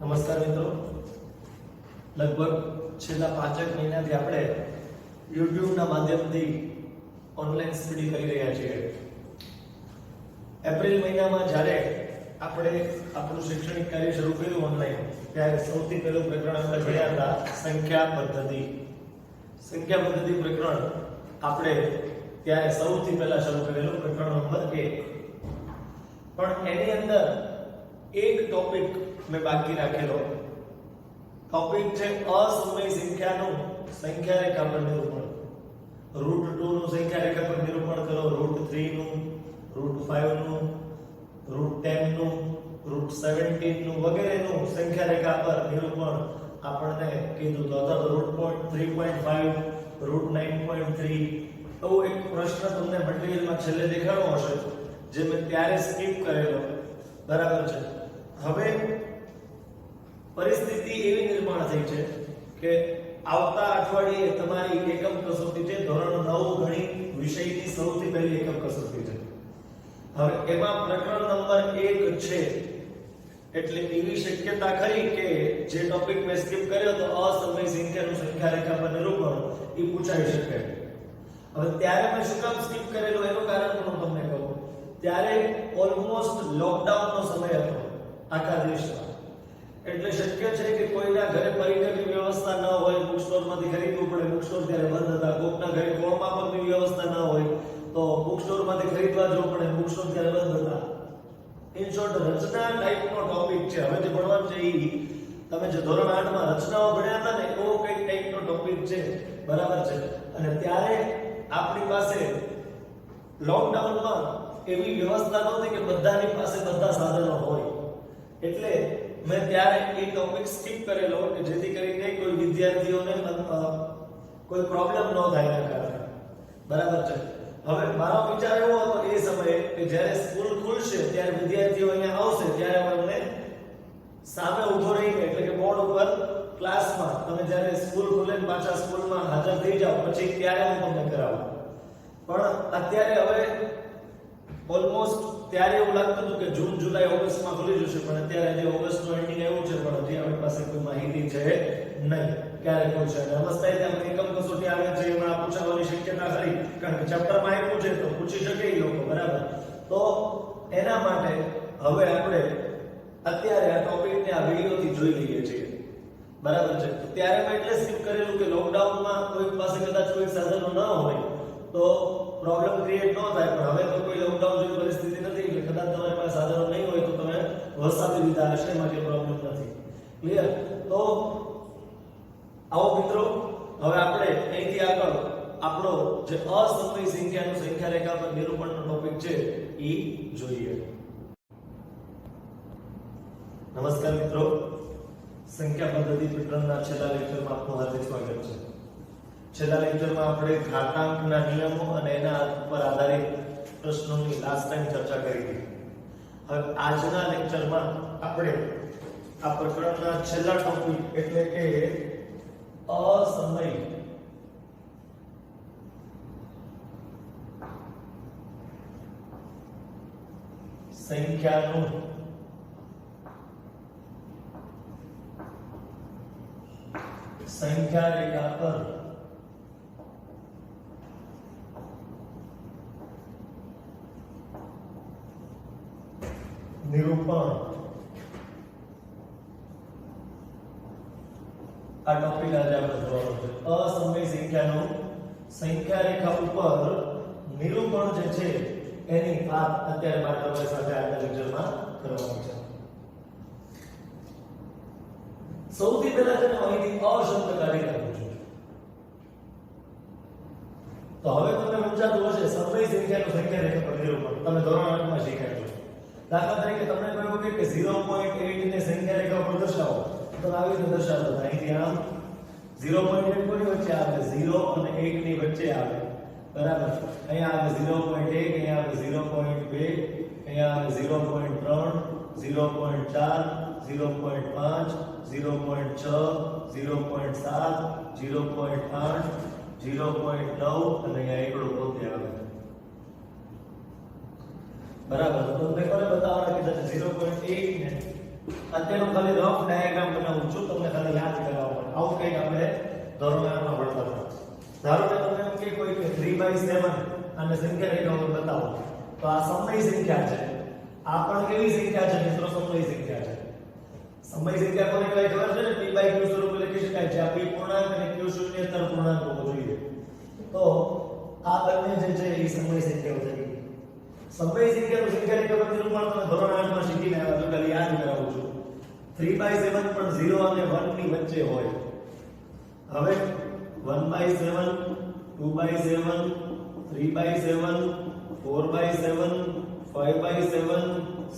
નમસ્કાર મિત્રો, લગભગ છેલ્લા 5 મહિનાથી આપણે યુટ્યુબના માધ્યમથી ઓનલાઈન સ્ટડી કરી રહ્યા છીએ. એપ્રિલ મહિનામાં જ્યારે આપણે આપણું શૈક્ષણિક કાર્ય શરૂ કર્યું ઓનલાઈન, ત્યારે સૌથી પહેલું પ્રકરણ આપણે ભણ્યા હતા સંખ્યા પદ્ધતિ. સંખ્યા પદ્ધતિ પ્રકરણ આપણે ત્યારે સૌથી પહેલા શરૂ કરેલું પ્રકરણ નંબર 1. પણ એની અંદર એક ટોપિક મેં બાકી રાખેલો. ટોપિક છે અસમય સંખ્યાનું સંખ્યા રેખા પર નિરૂપણ. √2 નું સંખ્યા રેખા પર નિરૂપણ કરો, √3 નું, √5 નું, √10 નું, √17 નું વગેરેનું સંખ્યા રેખા પર નિરૂપણ આપણને કીધું તો અથવા √3.5, √9.3 એવો એક પ્રશ્ન તમને મટીરીયલમાં છેલ્લે દેખાડવો હશે, જે મેં ત્યારે સ્કીપ કરેલો. બરાબર છે. હવે પરિસ્થિતિ એવી નિર્માણ થઈ છે કે આવતા અઠવાડિયે તમારી એકમ કસોટી છે, ધોરણ 9 ગણિત વિષયની સૌથી પહેલી એકમ કસોટી છે. હવે એમાં પ્રકરણ નંબર 1 છે, એટલે એવી શક્યતા ખરી કે જે ટોપિક મેં સ્કીપ કર્યો તો અસમય સંખ્યાનું સંખ્યા રેખા પર નિરૂપણ એ પૂછાઈ શકે. હવે ત્યારે મેં શું કામ સ્કીપ કરેલું એનું કારણ હું તમને કહું. ત્યારે ઓલમોસ્ટ લોકડાઉનનો સમય હતો આખા દેશમાં, એટલે શક્ય છે કે કોઈના ઘરે પરિકરની વ્યવસ્થા ન હોય, બુક સ્ટોરમાંથી ખરીદવું પડે. બુક સ્ટોર ત્યારે બંધ હતા. કોકના ઘરે કોળમાપકની વ્યવસ્થા ન હોય તો બુક સ્ટોરમાંથી ખરીદવા જવું પડે. બુક સ્ટોર ત્યારે બંધ હતા. ઇન શોર્ટ, રચના ટાઈપનો ટોપિક છે. હવે જે ભણવાનું છે એ તમે જે ધોરણ 8 માં રચનાઓ ભણ્યા હતા ને એવો કઈ ટાઈપનો ટોપિક છે. બરાબર છે. અને ત્યારે આપણી પાસે લોકડાઉનમાં એવી વ્યવસ્થા નહોતી કે બધાની પાસે બધા સાધનો હોય, એટલે મેં ત્યારે એ ટોપિક સ્કીપ કરેલો કે જેથી કરીને કોઈ વિદ્યાર્થીઓને કોઈ પ્રોબ્લેમ ન થાય એના કારણે. બરાબર છે. હવે મારો વિચાર એવો હતો એ સમયે કે જ્યારે સ્કૂલ ખુલશે ત્યારે વિદ્યાર્થીઓ અહીંયા આવશે, ત્યારે અમને સામે ઊભો રહીને, એટલે કે બોર્ડ ઉપર ક્લાસમાં તમે જ્યારે સ્કૂલ ખુલે પાછા સ્કૂલમાં હાજર થઈ જાવ પછી ત્યારે હું તમને કરાવું. પણ અત્યારે હવે ઓલમોસ્ટ ત્યારે એવું લાગતું હતું કે જૂન, જુલાઈ, ઓગસ્ટમાં ખુલી જશે, પણ અત્યારે જે ઓગસ્ટનું એન્ડિંગ આવ્યું છે પણ હજી આપણી પાસે કોઈ માહિતી છે નહીં ક્યારે ખુલશે. નમસ્તે, ત્યાં એકમ કસોટી આવે છે એમાં પૂછવાની શક્યતા ખરી, કારણ કે ચેપ્ટરમાં આવ્યું છે તો પૂછી શકે એ લોકો. બરાબર. તો એના માટે હવે આપણે અત્યારે આ ટોપિકને આ વિડિયોથી જોઈ લઈએ છીએ. બરાબર છે. ત્યારે મેં એટલે સ્કીપ કરેલું કે લોકડાઉનમાં કોઈ પાસે કદાચ કોઈ સાધનો ન હોય તો પ્રોબ્લેમ ક્રિએટ ન થાય. પણ હવે તો કોઈ લોકડાઉન જેવી પરિસ્થિતિ નથી, એટલે કદાચ તમારી પાસે સાધનો નહીં હોય તો તમે વસાવી લીધા હશે, એમાં કોઈ પ્રોબ્લેમ નથી. ક્લિયર? તો આવો મિત્રો, હવે આપણે અહીંથી આગળ આપણો જે અસમય સંખ્યાનું સંખ્યા રેખા પર નિરૂપણનો ટોપિક છે એ જોઈએ. નમસ્કાર મિત્રો, સંખ્યા પદ્ધતિ પ્રકરણના છેલ્લા લેક્ચરમાં આપનું હાર્દિક સ્વાગત છે. છેલ્લા લેક્ચરમાં આપણે ઘાતાંકના નિયમો અને એના પર આધારિત પ્રશ્નોની લાસ્ટ ટાઈમ ચર્ચા કરી હતી. હવે આજના લેક્ચરમાં આપણે આ પ્રકરણના છેલ્લા ટોપિક એટલે કે અસમય સંખ્યાનું સંખ્યા રેખા પર નિરૂપણ આ ટોપિક આજે આપણે જોવાનો છે. અસમય સંખ્યાનું સંખ્યા રેખા ઉપર નિરૂપણ જે છે એની વાત અત્યારે બાળકો સાથે આજના લેક્ચરમાં કરવાની છે. સૌથી પહેલા તેને અહીંથી અશબ્દ કાઢી નાખું છું. તો હવે તમને સમજાતું હશે સમય સંખ્યાનું સંખ્યા રેખા પર નિરૂપણ તમે ધોરણ 8 માં શીખ્યા છો. દાખલા તરીકે તમને કહ્યું કે 0.8 ને સંખ્યા રેખા પર દર્શાવો, તો આવી રીતે દર્શાવો. અહીંથી આમ 0.8 કોની વચ્ચે આવે? 0 અને 8 ની વચ્ચે આવે. બરાબર. અહીંયા આવે 0.1, અહીંયા આવે 0.2, અહીંયા આવે 0.3, 0.4, 0.5, 0.6, 0.7, 0.8, 0.9 અને અહીંયા એકડો પોતે આવે. બરાબર. તો તમને કોને બતાવવાના કે 0.8 ને અત્યારનું ખાલી રફ ડાયાગ્રામ બનાવું છું તમને ખાલી યાદ કરાવવા માટે. આવું કંઈક આપણે ધોરણ 8 માં ભણતા હતા. ધારો કે તમને એમ કે કોઈ કે 3/7 અને સંખ્યા રેખાઓ બતાવો તો આ સમય સંખ્યા છે. આ પણ કેવી સંખ્યા છે મિત્રો? સમય સંખ્યા છે. સમય સંખ્યા કોને કહેવાય ખબર છે ને? p/q સ્વરૂપે લખી શકાય છે. આ p પૂર્ણાંક અને q શૂન્યેતર પૂર્ણાંક હોવો જોઈએ. તો આ બંને જે છે એ સમય સંખ્યાઓ છે. સમય સંખ્યાનું સંખ્યા રેખા પર નિરૂપણ તમે ધોરણ 8 માં શીખીને આવ્યા છો. ખાલી યાદ કરાવું છું. 3/7 પણ 0 અને 1 ની વચ્ચે હોય. હવે 1/7 2/7 3/7 4/7 5/7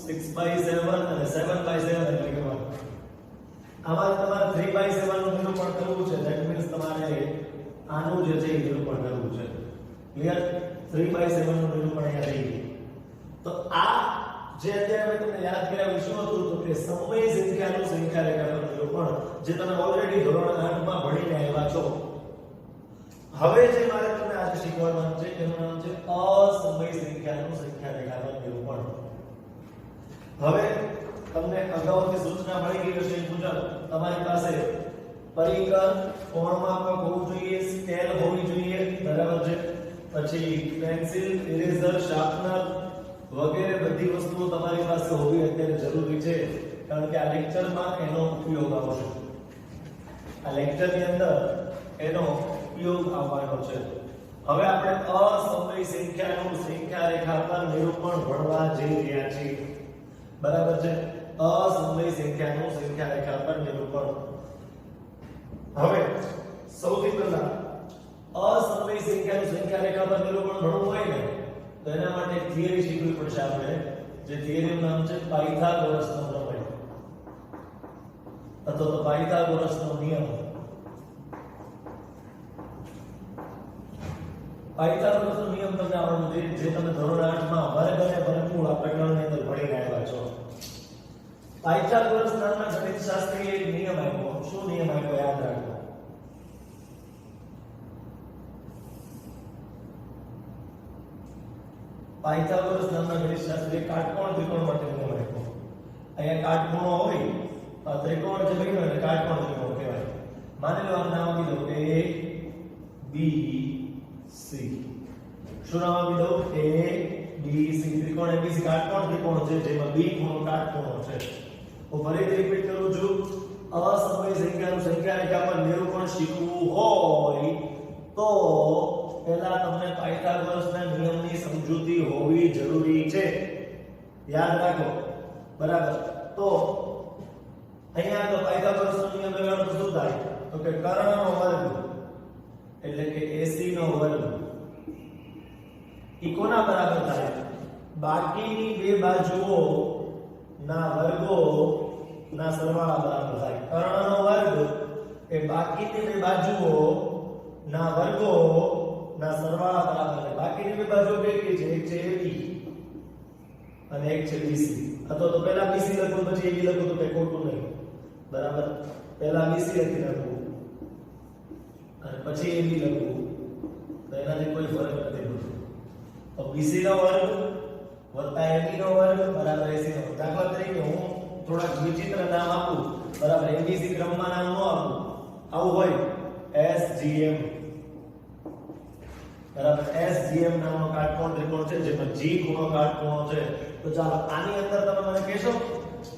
6/7 અને 7/7 એટલે કે 1. આમાં તમારે 3/7 નું નિરૂપણ કરવું છે. ધેટ મીન્સ તમારે આનું જે છે એ નિરૂપણ કરવું છે. ક્લિયર? 3/7 નું નિરૂપણ અહીંયા થઈ ગયું. તો આ જે અત્યારે મેં તમને યાદ કરાવ્યું શું હતું? તો કે સમય સંખ્યાનું સંખ્યા રેખા પર નિરૂપણ, જે તમે ઓલરેડી ધોરણ 8 માં ભણીને આવ્યા છો. હવે જે મારે તમને આજે શીખવાડવાનું છે એનું નામ છે અસમય સંખ્યાનું સંખ્યા રેખા પર નિરૂપણ. હવે તમને અગાઉથી સૂચના મળી ગઈ હશે એ મુજબ તમારી પાસે પરિકર, કોણમાપક હોવું જોઈએ, સ્કેલ હોવી જોઈએ, બરાબર છે? પછી પેન્સિલ, ઇરેઝર, શાર્પનર વગેરે બધી વસ્તુઓ તમારી પાસે હોવી અત્યારે જરૂરી છે, કારણ કે આ લેક્ચરમાં એનો ઉપયોગ આવશે. આ લેક્ચરની અંદર એનો ઉપયોગ આવવાનો છે. હવે આપણે અસમય સંખ્યાનું સંખ્યા રેખા પર નિરૂપણ ભણવા જઈ રહ્યા છીએ. બરાબર છે? અસમય સંખ્યાનું સંખ્યા રેખા પર નિરૂપણ. હવે સૌથી પહેલા અસમય સંખ્યાનું સંખ્યા રેખા પર નિરૂપણ ભણવું હોય ને તો એના માટે એક થિયરી શીખવી પડશે આપણે, જે થિયરીનું નામ છે પાયથાગોરસનો પ્રમેય અથવા તો પાયથાગોરસનો નિયમ. પાયથાગોરસનો નિયમ તમને આવડવું જોઈએ, જે તમે ધોરણ 8 માં વર્ગ અને વર્ગમૂળ આ પ્રકરણની અંદર ભણીને આવ્યા છો. પાયથાગોરસ નામના ગણિતશાસ્ત્રીએ એક નિયમ આપ્યો. શું નિયમ આપ્યો? યાદ રાખો. પાયથાગોરસ નામના ગણિતશાસ્ત્રીએ કાટકોણ ત્રિકોણ માટે નિયમ આપ્યો. અહીંયા કાટખૂણો હોય, આ ત્રિકોણ જે બન્યો એટલે કાટકોણ ત્રિકોણ કહેવાય. માની લો આનું નામ આપી દો A B C. શું નામ આપી દો? A B C. ત્રિકોણ ABC કાટકોણ ત્રિકોણ છે, જેમાં B ખૂણો કાટખૂણો છે. હું ફરીથી રિપીટ કરું છું. અસમય સંખ્યાનું સંખ્યા રેખા પર નિરૂપણ શીખવું હોય તો પહેલા તમને પાયથાગોરસના નિયમની સમજૂતી હોવી જરૂરી છે. યાદ રાખો. બરાબર? તો અહીંયા તો પાયથાગોરસનો નિયમ લગાડો તો શું થાય? તો કે કર્ણનો વર્ગ એટલે કે AC નો વર્ગ ઈ કોના બરાબર થાય? બાકીની બે બાજુઓ ના વર્ગો ના સરવાળા બરાબર થાય. કર્ણનો વર્ગ એ બાકીની બે બાજુઓ ના વર્ગો ના સરવાળા બરાબર છે. બાકીની બે બાજુઓ કઈ છે? એક છે AB અને એક છે BC. અથવા તો પહેલા BC લખો પછી AB લખો તો કઈ ખોટું નહીં. બરાબર? પહેલા BC લખી નાખવું અને પછી AB લખવું તો એનાથી કોઈ ફરક નથી પડતો. તો BC નો વર્ગ વત્તા AB નો વર્ગ બરાબર AC નો વર્ગ. દાખલા તરીકે હું થોડાક વિચિત્ર નામ આપું, બરાબર? ABC ક્રમમાં નામ ન આપું. આવું હોય SGM, બરાબર? SGM નામનો કાટકોણ ત્રિકોણ છે, જેમાં G ખૂણો કાટકોણો છે. તો ચાલો આની અંદર તમે મને કહેશો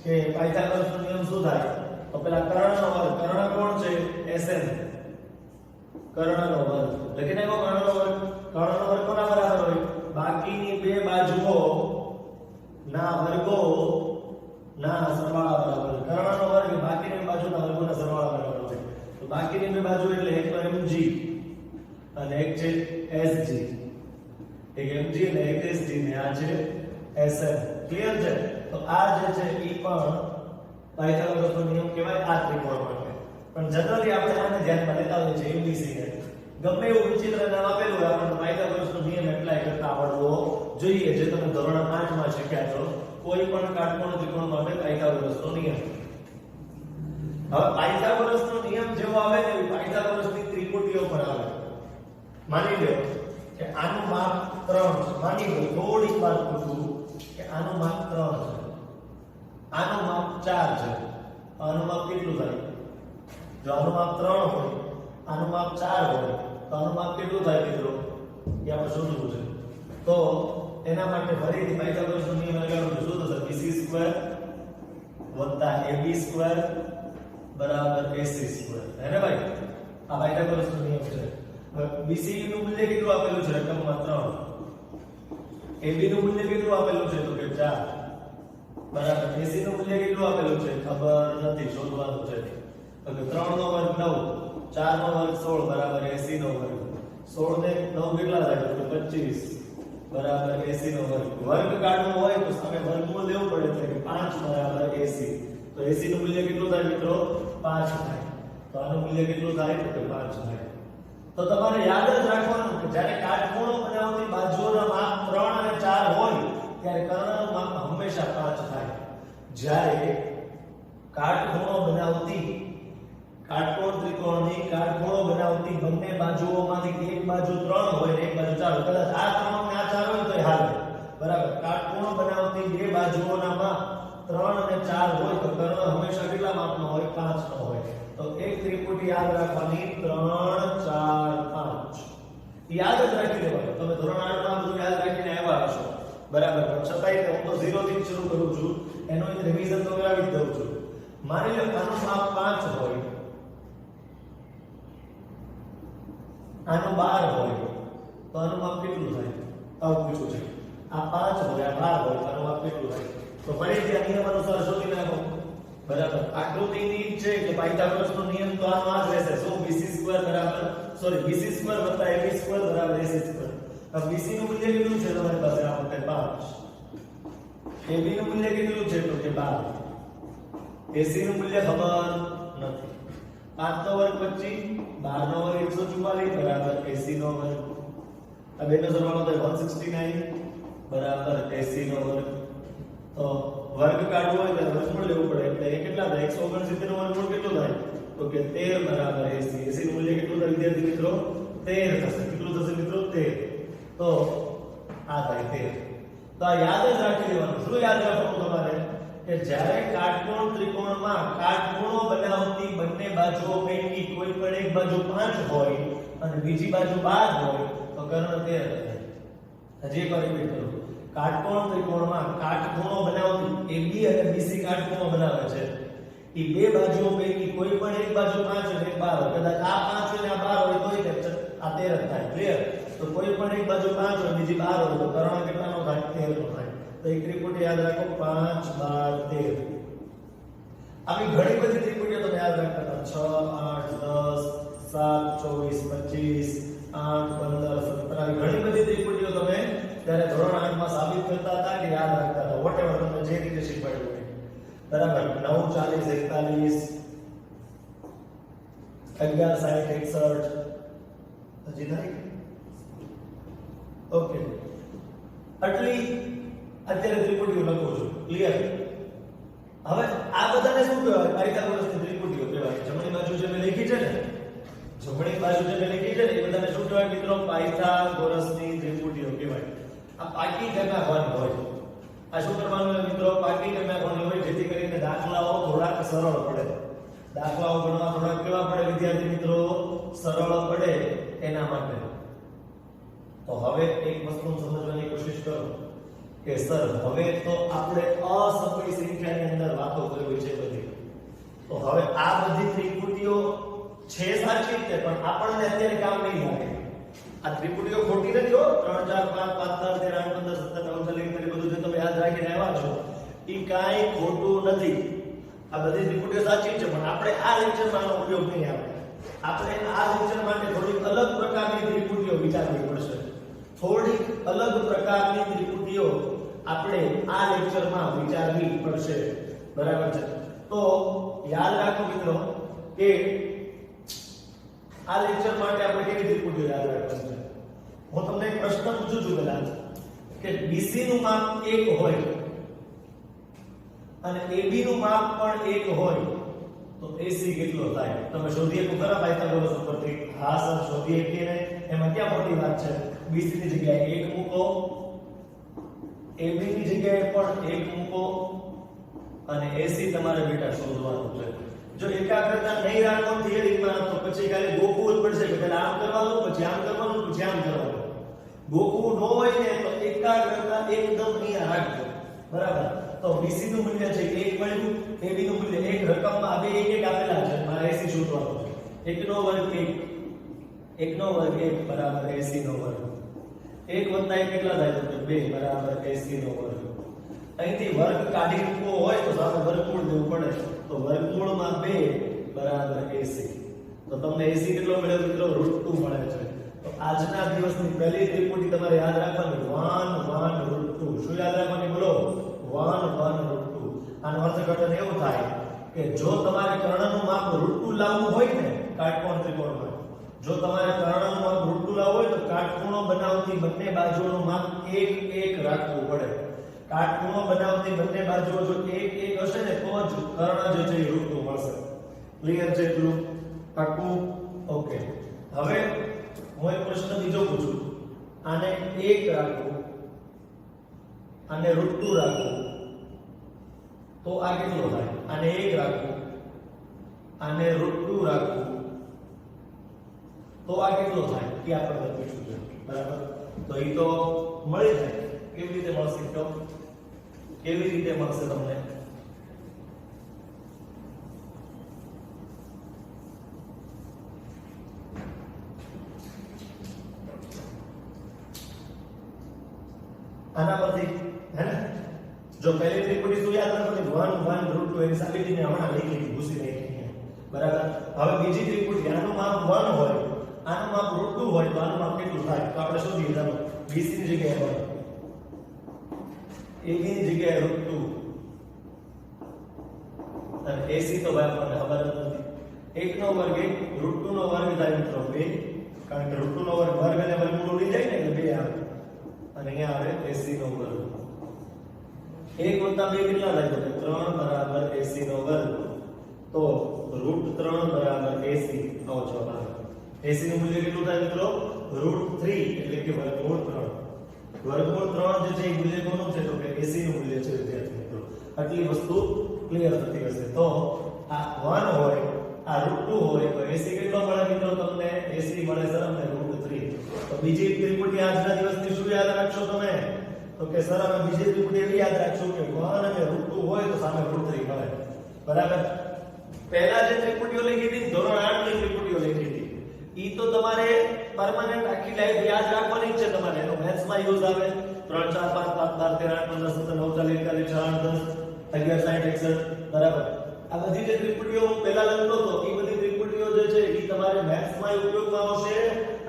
કે પાયથાગોરસનો નિયમ શું થાય? તો પેલા કર્ણનો વર્ગ, કર્ણ કોણ છે? SN. કર્ણનો વર્ગ લખી નાખો. કર્ણનો વર્ગ. કર્ણનો વર્ગ કોના બરાબર હોય? બાકીની બે બાજુઓ ના વર્ગો ના સરવાળા બરાબર. કર્ણનો વર્ગ બાકીની બાજુના વર્ગોના સરવાળા બરાબર હોય. તો બાકીની બે બાજુ એટલે એક તો MG અને એક છે SG. એક MG અને એક SG ને આ છે SN. ક્લિયર છે? તો આ જે છે ઈ પણ પાયથાગોરસનો નિયમ કહેવાય આ ત્રિકોણ માટે. પણ જનરલી આપણે આને ધ્યાનમાં લેતા હોઈએ છીએ ABC ને. ગમે એવું વિચિત્ર નામ આપેલું હોય આપણને પાયથાગોરસનો નિયમ એપ્લાય કરતા આવડવો જોઈએ, જે તમે ધોરણ 8 માં શીખ્યા છો. કોઈ પણ કાટકોણ ત્રિકોણ માટે પાયથાગોરસનો નિયમ. હવે પાયથાગોરસનો નિયમ જેવો આવે ને એવી પાયથાગોરસની ત્રિપુટીઓ પણ આવે. માની લો કે આનું માપ 3 છે. માની લો થોડીક વાર પૂછું કે આનું માપ 3 છે. આનું માપ 4 છે, આનું માપ કેટલું થાય? જો આનું માપ 3 હોય, આનું માપ 4 હોય, તો આનું માપ કેટલું થાય મિત્રો? એ આપણે શોધવું છે. તો એના માટે ફરીથી પાયથાગોરસનો નિયમ લગાડવો છે. શું થશે? BC સ્ક્વેર વત્તા AB સ્ક્વેર બરાબર AC સ્ક્વેર. હે ને ભાઈ? આ પાયથાગોરસનો નિયમ છે. હવે BC નું મૂલ્ય કેટલું આપેલું છે? રકમમાં 3. AB નું મૂલ્ય કેટલું આપેલું છે? તો કે 4 બરાબર. AC નું મૂલ્ય કેટલું આપેલું છે? ખબર નથી, શોધવાનું છે. તો કે 3 નો વર્ગ 9, 4 નો વર્ગ 16 બરાબર AC નો વર્ગ. 16 ને 9 કેટલા થાય? તો 25 બરાબર AC નો વર્ગ. વર્ગ કાઢવો હોય તો સામે વર્ગમૂળ લેવું પડે, એટલે કે 5 બરાબર AC. તો AC નું મૂલ્ય કેટલું થાય મિત્રો? 5 થાય. તો આનું મૂલ્ય કેટલું થાય? તો કે 5 થાય. તો તમારે યાદ જ રાખવાનું કે જ્યારે કાટખૂણો બનાવતી બાજુઓના માપ 3 અને 4 હોય ત્યારે કર્ણનું માપ હંમેશા 5 થાય. જ્યારે કાટખૂણો બનાવતી કાટકોણ ત્રિકોણની કાટખૂણો બનાવતી બંને બાજુઓમાંથી એક બાજુ 3 હોય ને એક બાજુ 4 હોય, કદાચ આ 3 ને આ 4 હોય તો એ હાલે બરાબર. કાટખૂણો બનાવતી બે બાજુઓના માપ 3 અને 4 હોય તો કર્ણ હંમેશા કેટલા માપનો હોય? 5 નો હોય. તો એક ત્રિપુટી યાદ રાખવાની 3 4 5. યાદ જ રાખી દેવાનું. તમે ધોરણ 8 માં બધું યાદ રાખીને આવ્યા હશો બરાબર. પણ છતાંય હું તો 0 થી શરૂ કરું છું, એનો એક રિવિઝન તો કરાવી જ દઉં છું. માની લો આનું માપ 5 હોય, આનું 12 હોય, તો આનું માપ કેટલું થાય? આવું પૂછું છે. આ 5 હોય, આ 12 હોય, આનું માપ કેટલું થાય? તો ફરીથી આ નિયમ અનુસાર શોધી નાખો બરાબર. આકૃતિની છે કે પાયથાગોરસનો નિયમ તો આનો આ જ રહેશે. શું? BC સ્ક્વેર બરાબર BC સ્ક્વેર વત્તા AB સ્ક્વેર બરાબર AC સ્ક્વેર. હવે BC નું મૂલ્ય કેટલું છે તમારી પાસે? આ વખતે 5. AB નું મૂલ્ય કેટલું છે? તો કે 12. AC નું મૂલ્ય ખબર નથી. 5 નો વર્ગ 25, 12 નો વર્ગ 144 બરાબર AC નો વર્ગ. આ બેનો સરવાળો થાય 169 બરાબર AC નો વર્ગ. તો વર્ગ કાઢવો હોય તો વર્ગમૂળ લેવું પડે, એટલે એ કેટલા થાય? 169 નો વર્ગમૂળ કેટલું થાય? તો કે 13 બરાબર AC. AC નું મૂલ્ય કેટલું થાય વિદ્યાર્થી મિત્રો? 13 થશે. કેટલું થશે મિત્રો? 13. તો આ થાય 13. તો આ યાદ જ રાખી દેવાનું. શું યાદ રાખવાનું તમારે? કે જ્યારે કાટકોણ ત્રિકોણમાં કાટખૂણો બનાવતી બંને બાજુઓ પૈકી કોઈ પણ એક બાજુ 5 હોય અને બીજી બાજુ 12 હોય તો કર્ણ 13 થાય. હજી એક વાર રિપીટ કરું. કાટકોણ ત્રિકોણમાં કાટખૂણો બનાવતી AB અને BC કાટખૂણો બનાવે છે. એ બે બાજુઓ પૈકી કોઈ પણ એક બાજુ 5 અને એક 12 હોય. કદાચ આ 5 અને આ 12 હોય તોય તે આ 13 થાય. ક્લિયર? તો કોઈ પણ એક બાજુ 5 હોય બીજી 12 હોય તો કર્ણ કેટલાનો થાય? 13 નો થાય. તો એક ત્રિપુટી યાદ રાખો 5 12 13. આવી ઘણી બધી ત્રિપુટીઓ તમે યાદ રાખતા હતા. 6 8 10 7 24 25 8 15 17 આવી ઘણી બધી ત્રિપુટીઓ તમે ત્યારે ધોરણ 8 માં સાબિત કરતા હતા કે યાદ રાખતા હતા. વોટેવર તમને જે રીતે શીખવાડ્યું હોય બરાબર. 9 40 41 11 60 61 હજી થાય? ઓકે. આટલી અત્યારે ત્રિપુટીઓ લખું છું. ક્લિયર? હવે આ બધાને શું કહેવાય? પાયથાગોરસની ત્રિપુટીઓ કહેવાય. જમણી બાજુ જે મેં લખી છે ને, જમણી બાજુ જે મેં લખી છે ને, એ બધાને શું કહેવાય મિત્રો? પાયથાગોરસની ત્રિપુટીઓ કહેવાય. આ પાકી જગ્યા હોય. આ શું કરવાનું હોય મિત્રો? પાકી જગ્યા હોય, જેથી કરીને દાખલાઓ થોડાક સરળ પડે. દાખલાઓ ગણવા થોડાક કેવા પડે વિદ્યાર્થી મિત્રો? સરળ પડે એના માટે. તો હવે એક વસ્તુ સમજવાની કોશિશ કરો કે સર હવે તો આપણે અસંખ્ય સંખ્યાની અંદર વાતો કરવી છે બધી. તો હવે આ બધી ત્રિપુટીઓ છે સાચી છે, પણ આપણને અત્યારે કામ નહીં લાગે. આ ત્રિપુટીઓ ખોટી નથી હો. 3 4 5 5 13 15 17 19 બધું જે તમે યાદ રાખીને આવ્યા છો એ કાંઈ ખોટું નથી. આ બધી ત્રિપુટીઓ સાચી છે, પણ આપણે આ લેક્ચરમાં આનો ઉપયોગ નહીં આવે. આપણે આ લેક્ચર માટે થોડીક અલગ પ્રકારની ત્રિપુટીઓ વિચારવી પડશે. થોડીક અલગ પ્રકારની ત્રિપુટીઓ આપણે આ લેક્ચરમાં વિચારવી પડશે. બરાબર છે? તો યાદ રાખો મિત્રો કે આ લેક્ચર માટે આપણે કેવી ત્રિપુટીઓ યાદ રાખવાની છે. હું તમને એક પ્રશ્ન પૂછું છું પહેલા કે BC નું માપ 1 હોય અને AB નું માપ પણ 1 હોય તો AC કેટલો થાય? તમે શોધીએ તો ખરા પાયથાગોરસ ઉપરથી? હા સર શોધીએ કે ને. એમાં ક્યાં મોટી વાત છે? BC ની જગ્યાએ 1 મૂકો, AB ની જગ્યાએ પણ 1 મૂકો અને એસી તમારે બેટા શોધવાનું છે. જો એકાગ્રતા નહીં રાખો થિયરીમાં તો પછી ખાલી ગોખવું જ પડશે કે પહેલા આમ કરવાનું પછી આમ કરવાનું પછી આમ કરવાનું. ગોખવું ન હોય ને તો એકાગ્રતા એકદમ અહીંયા રાખજો. બરાબર. તો BC નું મૂલ્ય છે 1 મળ્યું, AB નું મૂલ્ય 1, રકમમાં બે એક એક આપેલા છે, મારે AC શોધવાનું છે. 1 નો વર્ગ 1, 1 નો વર્ગ 1 બરાબર AC નો વર્ગ. 1 વત્તા 1 કેટલા થાય તો 2 બરાબર AC નો વર્ગ. અહીંથી વર્ગ કાઢી મૂકવો હોય તો સામે વર્ગમૂળ દેવું પડે. તો વર્ગમૂળમાં 2 બરાબર AC. તો તમને AC કેટલો મળ્યો મિત્રો? √2 મળે છે. તો આજના દિવસની પહેલી ત્રિપુટી તમારે યાદ રાખવાની 1 1 √2. શું યાદ રાખવાની બોલો? 1 1 √2. આનો અર્થઘટન એવું થાય કે જો તમારે કર્ણનું માપ √2 લાવવું હોય ને કાટકોણ ત્રિકોણમાં, જો તમારે કર્ણનું માપ √2 લાવવું હોય તો કાટખૂણો બનાવતી બંને બાજુઓનું માપ 1 1 રાખવું પડે. કાટખૂણો બનાવતી બંને બાજુઓ જો 1 1 હશે ને તો જ કર્ણ જે છે એ √2 મળશે. ક્લિયર છે એટલું? પાક્કું? ઓકે. હવે હું એક પ્રશ્ન બીજો પૂછું. આને 1 રાખો, આને √2 રાખો તો આ કેટલો થાય? આને 1 રાખો, આને √2 રાખો તો આ કેટલો થાય? એ આપણે પૂછ્યું છે. બરાબર. તો એ તો મળી જાય. કેવી રીતે મળશે? તો કેવી રીતે મળશે તમને? આના પરથી હે ને, જો પહેલી ત્રિપુટી શું યાદ રાખો? 1 1 √2 એની સાબિતીને હમણાં લઈ લીધી, ભૂસી નાખી. બરાબર. હવે બીજી ત્રિપુટી આનું માપ 1 હોય, આનું માપ √2 હોય તો આનું માપ કેટલું થાય? તો આપણે શોધીએ. ચાલો BC ની જગ્યાએ 1, AB ની જગ્યાએ √2 અને AC તો ભાઈ આપણને ખબર જ નથી. 1 નો વર્ગ 1, √2 નો વર્ગ થાય મિત્રો 2, કારણ કે √2 નો વર્ગ વર્ગ અને વર્ગમૂળ ઉડી જાય ને એટલે 2 આવે. અને અહીંયા આવે AC નો વર્ગ. 1 વત્તા 2 કેટલા થાય? તો 3 બરાબર AC નો વર્ગ. તો √3 બરાબર AC નો જવાબ આવે. AC નું મૂલ્ય કેટલું થાય મિત્રો? √3 એટલે કે વર્ગમૂળ 3. વર્ગમૂળ 3 જે છે એ મૂલ્ય કોનું છે? તો કે AC નું મૂલ્ય છે વિદ્યાર્થી મિત્રો. આટલી વસ્તુ ક્લિયર થતી હશે. તો આ 1 હોય, આ √2 હોય તો AC કેટલો મળે મિત્રો તમને? AC મળે સર અમને √3. તો બીજી ત્રિપુટી આજના દિવસની શું યાદ રાખશો તમે? તો કે સર અમે બીજી ત્રિપુટી એવી યાદ રાખશું કે 1 અને √2 હોય તો સામે √3 મળે. બરાબર. પહેલા જે ત્રિપુટીઓ લખી હતી ધોરણ 8 ની ત્રિપુટીઓ લખી હતી ઈ તો તમારે પરમાનન્ટ આખી લાઈફ યાદ રાખવાની જ છે તમારે. એનો મેથ્સ માં યુઝ આવે. 3 4 5 5 12 13 15 17 19 41 11 60 61 બરાબર. આ બધી જે ત્રિપુટીઓ હું પહેલા લખતો હતો ઈ બધી ત્રિપુટીઓ જે છે ઈ તમારે મેથ્સ માં ઉપયોગમાં આવશે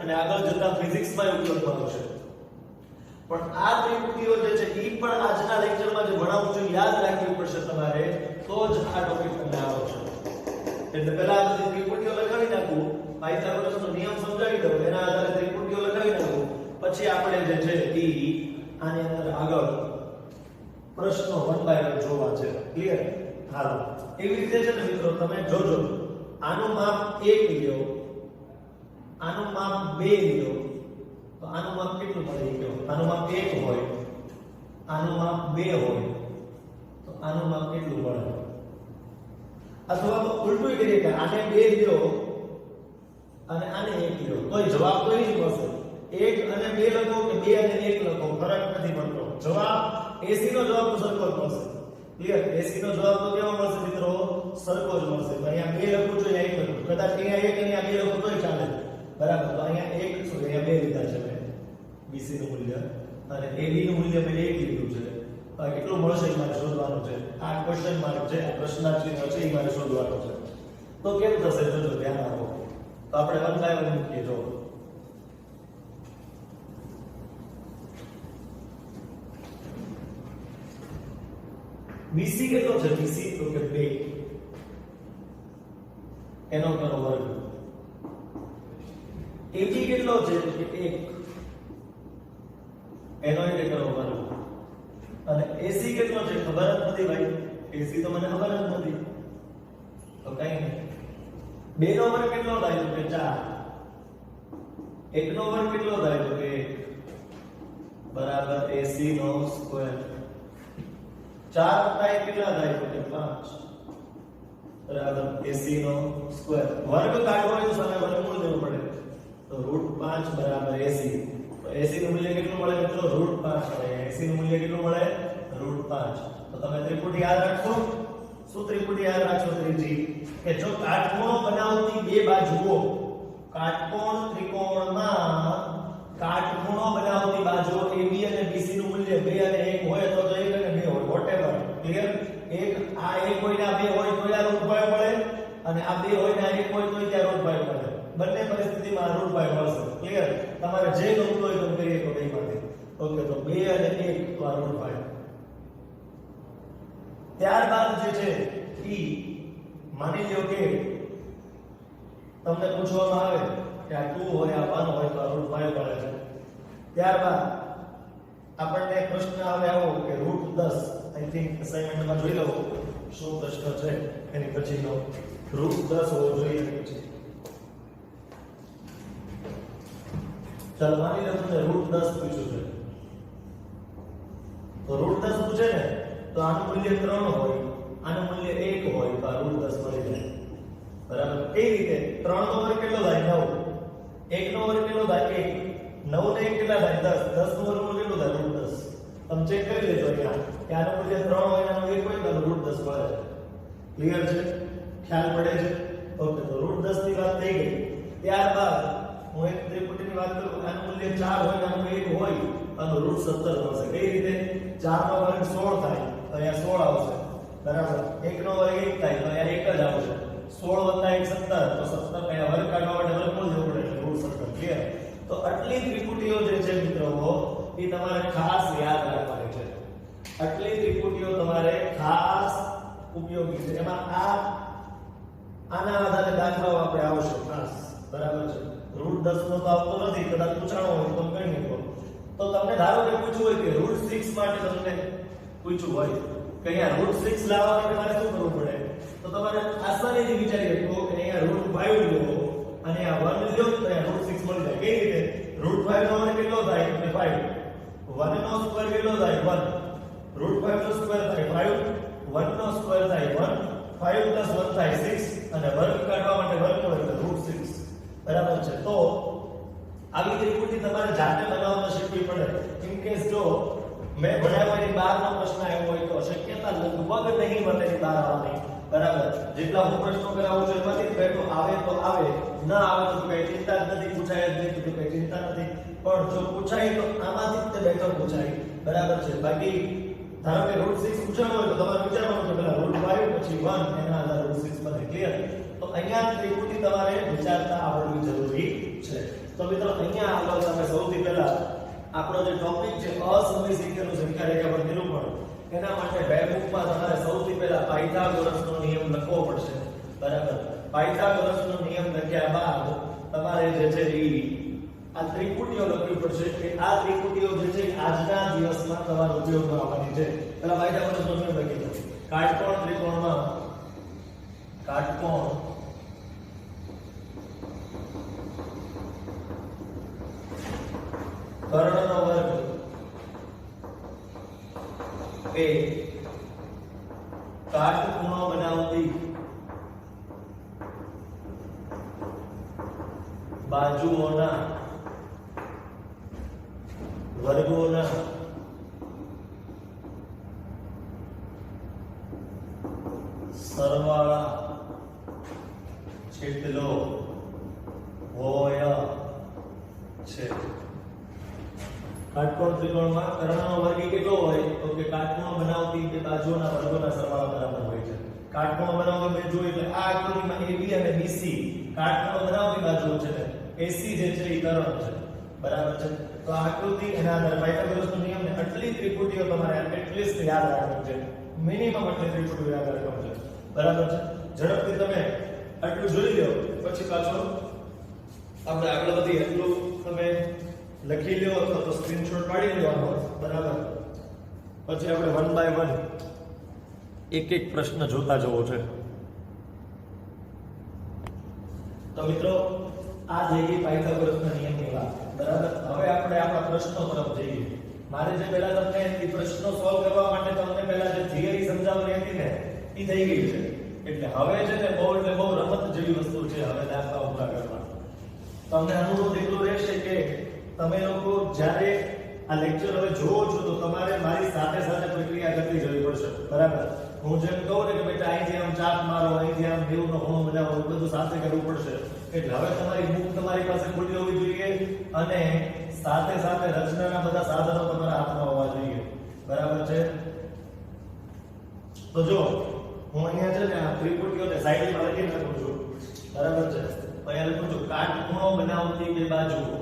અને આગળ જતા ફિઝિક્સ માં ઉપયોગમાં આવશે. પણ આ ત્રિપુટીઓ જે છે ઈ પણ આજના લેક્ચરમાં જે ભણાવું છું યાદ રાખવી પડશે તમારે, તો જ આ ટોપિક તમને આવશે. એટલે પહેલા આ બધી ત્રિપુટીઓ લખાવી નાખું, પાયથાગોરસનો નિયમ સમજાવી દઉં, એના આધારે ત્રિપુટીઓ લખાવી નાખું, પછી આપણે જે છે ઈ આની અંદર આગળ પ્રશ્નો 1 બાય 1 જોવા છે. ક્લિયર? હાલો. એવી રીતે છે ને મિત્રો તમે જોજો, આનું માપ 1 લ્યો, આનું માપ 2 લ્યો તો આનું માપ કેટલું મળે? લ્યો આનું માપ 1 હોય, આનું માપ 2 હોય તો આનું માપ કેટલું મળે? અથવા તો ઉલટું કરીએ કે આને 2 લ્યો અને આને 1 લ્યો તોય જવાબ તો એ જ મળશે. 1 અને 2 લખો કે 2 અને 1 લખો ફરક નથી પડતો. જવાબ AC નો જવાબ તો સરખો જ મળશે. ક્લિયર? AC નો જવાબ તો કેવો મળશે મિત્રો? સરખો જ મળશે. તો અહીંયા 2 લખું છું, અહીંયા 1 લખું. કદાચ અહીંયા 1 અને અહીંયા 2 લખું તોય ચાલે. બરાબર. તો અહીંયા 1 છે, અહીંયા 2 લીધા છે મેં BC નું મૂલ્ય અને AB નું મૂલ્ય મેં 1 લીધું છે. કેટલું મળશે એ મારે શોધવાનું છે. આ ક્વેશ્ચન માર્ક છે, આ પ્રશ્નાર્થ ચિહ્ન છે એ મારે શોધવાનું છે. તો કેમ થશે જોજો, ધ્યાન આપો. તો આપણે 1 બાય 1 મૂકીએ. જો BC કેટલો છે? BC તો કે 2 એનો કરો વર્ગ. AB કેટલો છે? તો કે 1 એનો એટલે કરો વર્ગ. અને AC કેટલો છે? ખબર જ નથી ભાઈ. AC તો મને ખબર જ નથી. તો કઈ નહીં. 2 નો વર્ગ કેટલો થાય? તો કે 4. 1 નો વર્ગ કેટલો થાય? તો કે 1 બરાબર AC નો સ્ક્વેર. 4 + 1 કેટલા થાય તો કે 5 બરાબર AC નો સ્ક્વેર વર્ગ કાઢવો હોય તો સામે વર્ગમૂળ લેવું પડે તો √5 બરાબર AC તો AC નું મૂલ્ય કેટલું મળે મિત્રો √5 મળે AC નું મૂલ્ય કેટલું મળે √5 તો તમે ત્રિપુટી યાદ રાખશો શું ત્રિપુટી યાદ રાખશો ત્રીજી કે જો કાટખૂણો બનાવતી બે બાજુઓ કાટકોણ ત્રિકોણમાં કાટખૂણો બનાવતી બાજુઓ AB અને BC નું મૂલ્ય 2 અને 1 હોય તો 1 અને 2 હોય વોટેવર ક્લિયર એક આ 1 હોય ને આ 2 હોય તો આ √5 મળે અને આ 2 હોય ને આ 1 હોય તો ત્યાં √5 મળે બંને પરિસ્થિતિમાં √5 મળશે ક્લિયર તમારે જે ગમતું હોય તમે કરી શકો બેમાંથી ઓકે તો 2 અને 1 તો આ √5 ત્યારબાદ જે છે ઈ માની લ્યો કે તમને પૂછવામાં આવે કે આ 2 હોય આ 1 હોય તો આ √5 મળે છે ત્યારબાદ આપણને પ્રશ્ન આવે આવો કે √10 આઈ થિંક અસાઇનમેન્ટમાં જોઈ લો શું પ્રશ્ન છે એની પછીનો √10 હોવો જોઈએ પછી ચાલો માની લો તમને √10 પૂછ્યું છે તો √10 પૂછે ને તો આનું મૂલ્ય 3 હોય આનું મૂલ્ય 1 હોય તો આ √10 મળી જાય બરાબર કઈ રીતે 3 નો વર્ગ કેટલો થાય 9 1 નો વર્ગ કેટલો થાય 1 9 ને 1 કેટલા થાય 10 10 નો વર્ગ કેટલો થાય √10 તમે ચેક કરી લેજો અહીંયા કે આનું મૂલ્ય 3 હોય આનું 1 હોય તો √10 મળે છે ક્લિયર છે ખ્યાલ પડે છે ઓકે તો √10 ની વાત થઈ ગઈ ત્યારબાદ હું એક ત્રિપુટીની વાત કરું આનું મૂલ્ય 4 હોય આનું 1 હોય આનું √17 મળશે કઈ રીતે 4 નો વર્ગ 16 થાય તો અહીંયા 16 આવશે બરાબર 1 નો વર્ગ 1 થાય તો અહીંયા 1 જ આવશે 16 + 1 17 તો 17 અહીંયા વર્ગ કાઢવા માટે વર્ગમૂળ લેવું પડે એટલે √17 ક્લિયર તો આટલી ત્રિપુટીઓ જે છે મિત્રો એ તમારે ખાસ યાદ રાખવાની છે આટલી ત્રિપુટીઓ તમારે ખાસ ઉપયોગી છે એમાં આના આધારે દાખલાઓ આપણે આવશે ખાસ બરાબર છે √10 નો તો આવતો નથી કદાચ પૂછાણો હોય તો તમે કહી શકો તો તમને ધારો કે પૂછવું હોય કે √6 માટે તમને પૂછવું હોય કે અહીંયા √6 લાવવા માટે મારે શું કરવું પડે તો તમારે આસાનીથી વિચારી શકો કે અહીંયા √5 લો અને આ 1 લો તો અહીંયા √6 મળી જાય કઈ રીતે √5 નો વર્ગ કેટલો થાય એટલે 5 1 નો સ્ક્વેર કેટલો થાય 1 √5 નો સ્ક્વેર થાય 5 1 નો સ્ક્વેર થાય 1 5 + 1 થાય 6 અને વર્ગ કાઢવા માટે વર્ગમૂળ એટલે √6 બરાબર છે તો આવી ત્રિપુટી તમારે જાતે બનાવવાનું શીખવી પડે ઇન કેસ જો મેં ભણાવવાની બહારનો પ્રશ્ન આવ્યો હોય તો શક્યતા લગભગ નહીં બને ની બહાર આવવાની બરાબર જેટલા હું પ્રશ્નો કરાવું છું એમાંથી બેઠો આવે તો આવે ના આવે તો કઈ ચિંતા જ નથી પૂછાય જ નહીં તો કઈ ચિંતા નથી પણ જો પૂછાય તો આમાંથી જ બેઠો પૂછાય બરાબર છે બાકી ધારો કે √6 પૂછાણો હોય તો તમારે વિચારવાનું કે પહેલા √5 પછી 1 એના આધારે √6 બને ક્લિયર તો અહીંયા ત્રિપુટી તમારે વિચારતા આવડવી જરૂરી છે તો મિત્રો અહીંયા આગળ તમે સૌથી પહેલા આપણો જે ટોપિક છે અસમમિતિનું સંખ્યા રેખા પર નિરૂપણ એના માટે વેબબુકમાં તમારે સૌથી પહેલા પાયથાગોરસનો નિયમ લખવો પડશે બરાબર પાયથાગોરસનો નિયમ લખ્યા બાદ તમારે જે છે આ ત્રિપુટીઓ લખવી પડશે કે આ ત્રિપુટીઓ જે છે આજના દિવસમાં તમારે ઉપયોગમાં આવવાની છે પહેલા પાયથાગોરસનો નિયમ લખી દો કાટકોણ ત્રિકોણમાં કાટકોણ કર્ણનો વર્ગ એ કાટખૂણો બનાવતી બાજુઓના વર્ગોના સરવાળા જેટલો હોય છે કાટકોણ ત્રિકોણમાં કર્ણનો વર્ગ કેટલો હોય તો કે કાટકોણ બનાવતી બે બાજુઓના વર્ગોના સરવાળા બરાબર હોય છે કાટકોણ બનાવવા બે જોઈએ એટલે આ આકૃતિમાં AB અને BC કાટકોણ બનાવતી બાજુઓ છે ને AC જે છે એ કર્ણ છે બરાબર છે તો આ આકૃતિ એના આધારે પાયથાગોરસનો નિયમ ને આટલી ત્રિપુટીઓ તમારે એટલીસ્ટ યાદ રાખવાની છે મિનિમમ આટલી ત્રિપુટીઓ યાદ રાખવાની છે બરાબર છે ઝડપથી તમે આટલું જોઈ લો પછી પાછો આપણે આગળ વધી એટલું તમે લખી લ્યો અથવા તો સ્ક્રીનશોટ પાડી લેવાનો બરાબર પછી આપણે 1 બાય 1 એક એક પ્રશ્ન જોતા જવો છે તો મિત્રો આ થઈ ગઈ પાયથાગોરસના નિયમની વાત બરાબર હવે આપણે આપણા પ્રશ્નો તરફ જઈએ મારે જે પહેલા તમને એ પ્રશ્નો સોલ્વ કરવા માટે તમને પહેલા જે થિયરી સમજાવવાની હતી ને એ થઈ ગઈ છે. એટલે હવે છે ને બહુ એટલે બહુ રમત જેવી વસ્તુ છે હવે દાખલા ઉભા કરવા. તમને અનુભવ એટલો રહેશે કે તમે લોકો જ્યારે આ લેક્ચર હવે જોવો છો તો તમારે મારી સાથે સાથે પ્રક્રિયા કરતી જવી પડશે. બરાબર? હું જેમ કહું ને કે બેટા અહીંથી આમ ચાપ મારો, અહીંથી આમ 90 નો ખૂણો બનાવો, એ બધું સાથે કરવું પડશે. એટલે હવે તમારી બુક તમારી પાસે ખુલ્લી હોવી જોઈએ અને સાથે સાથે રચનાના બધા સાધનો તમારા હાથમાં હોવા જોઈએ. બરાબર છે? તો જો હું અહીંયા છે ને આ ત્રિપુટીઓને સાઈડમાં લખી નાખું છું. બરાબર છે? અહીંયા લખું છું કાટખૂણો બનાવતી બે બાજુઓ.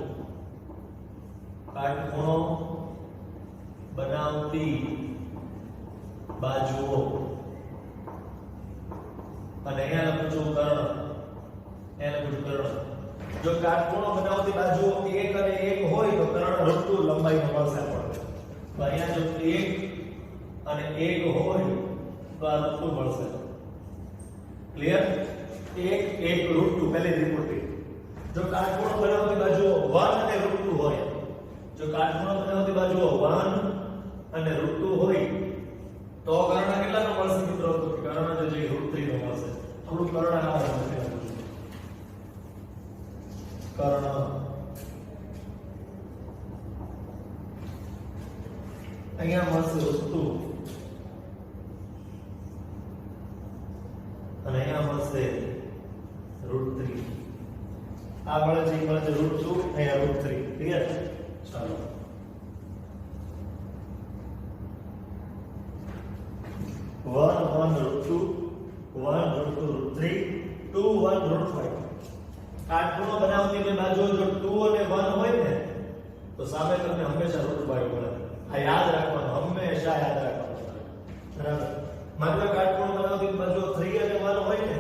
કાટખૂણો બનાવતી બાજુઓ. અને અહીંયા લખું છું કર્ણ. અહીંયા લખું છું કર્ણ. જો કાટખૂણો બનાવતી બાજુઓ એક અને એક હોય તો કર્ણ રૂટુ લંબાઈનો મળશે આપણને. તો અહીંયા જો એક અને એક હોય તો આ રૂટુ મળશે. ક્લિયર? એક રૂટુ પહેલી ત્રિપુટી. જો કાટખૂણો બનાવતી બાજુઓ 1 અને રૂટુ હોય, જો કાટખૂણો બનાવતી બાજુઓ 1 અને રૂટુ હોય તો કર્ણ કેટલાનો મળશે મિત્રો? તો કર્ણ જે છે √3 નો મળશે. થોડું કર્ણ આવે છે કર્ણ. અહીંયા મળશે √2 અને અહીંયા મળશે √3. આ મળે છે √2, અહીંયા √3. ક્લિયર? ચાલો √1 √2 1 √2 √3 2 1 √5. કાટખૂણો બનાવતી બે બાજુઓ જો 2 અને 1 હોય ને તો સામે તમને હંમેશા √5 મળે. આ યાદ રાખવાનું, હંમેશા યાદ રાખવાનું. બરાબર? માત્ર કાટખૂણો બનાવતી બાજુઓ 3 અને 1 હોય ને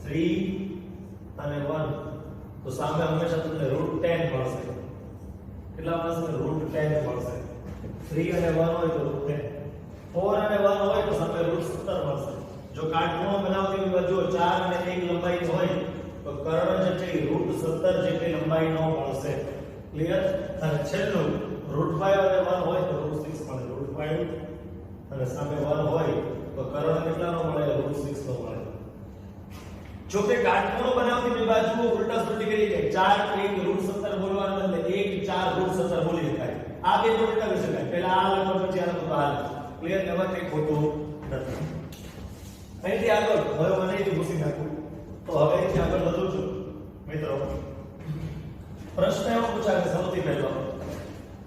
3 અને 1 તો સામે હંમેશા તમને √10 મળશે. કેટલા મળશે? √10 મળશે. 3 અને 1 હોય તો √10. 4 અને 1 હોય તો સામે √17 મળશે. જો કાટખૂણો બનાવતી બાજુઓ 4 અને 1 લંબાઈ હોય તો કર્ણ જે છે √17 જેટલી લંબાઈનો મળશે. ક્લિયર? અને છેલ્લું √5 અને 1 હોય તો √6 મળે. √5 અને સામે 1 હોય તો કર્ણ કેટલાનો મળે? √6 નો મળે. જો કે કાટખૂણો બનાવતી બે બાજુઓ ઉલટા સુલટી કરી કે 4 1 √17 બોલવાને બદલે 1 4 √17 બોલી શકાય. આ બે ઉલટાવી શકાય. પહેલા આ લખો પછી આ લખો. આ ક્લિયર? એમાં કંઈ ખોટું નથી. અહીંથી આગળ હવે મને અહીંથી ઘૂસી નાખું તો હવે અહીંથી આગળ વધું છું મિત્રો. પ્રશ્ન એવો પૂછાય કે સૌથી પહેલો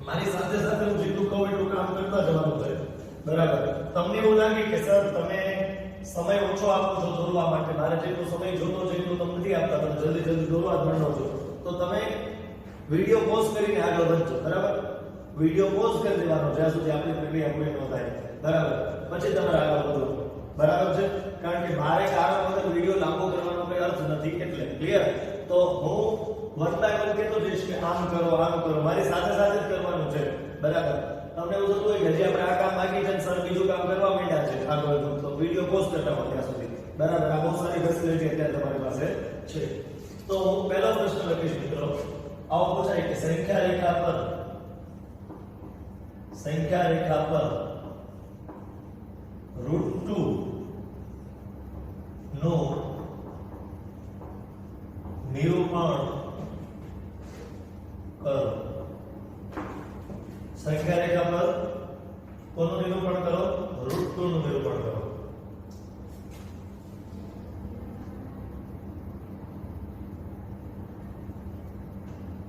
મારી સાથે સાથે હું જેટલું કહું એટલું કામ કરતા જવાનું છે. બરાબર? તમને એવું લાગે કે સર તમે સમય ઓછો આપો છો દોરવા માટે, મારે જેટલો સમય જોતો છે એટલું તમે નથી આપતા, તમે જલ્દી જલ્દી દોરવા જ માંડો છો, તો તમે વિડિયો પોઝ કરીને આગળ વધજો. બરાબર? વિડિયો પોઝ કરી દેવાનો જ્યાં સુધી આપણી પ્રક્રિયા પૂરી ન થાય. બરાબર? પછી તમારે આગળ વધો. બરાબર છે? કારણ કે મારે કારણ વગર વિડિયો લાંબો કરવાનો કોઈ અર્થ નથી. એટલે ક્લિયર? તો હું 1 બાય 1 કહેતો જઈશ કે આમ કરો આમ કરો, મારી સાથે સાથે જ કરવાનું છે. બરાબર? તમને એવું થતું હોય કે હજી આપણે આ કામ બાકી છે સર બીજું કામ કરવા માંડ્યા છે આગળ, તો વિડિયો પોઝ કરતા રહો ત્યાં સુધી. બરાબર? આ બહુ સારી ફેસિલિટી અત્યારે તમારી પાસે છે. તો હું પહેલો પ્રશ્ન લખીશ મિત્રો. આવો પૂછાય કે સંખ્યા રેખા પર √2 નું નિરૂપણ કરો. સંખ્યા રેખા પર કોનું નિરૂપણ કરો? √2 નું નિરૂપણ કરો.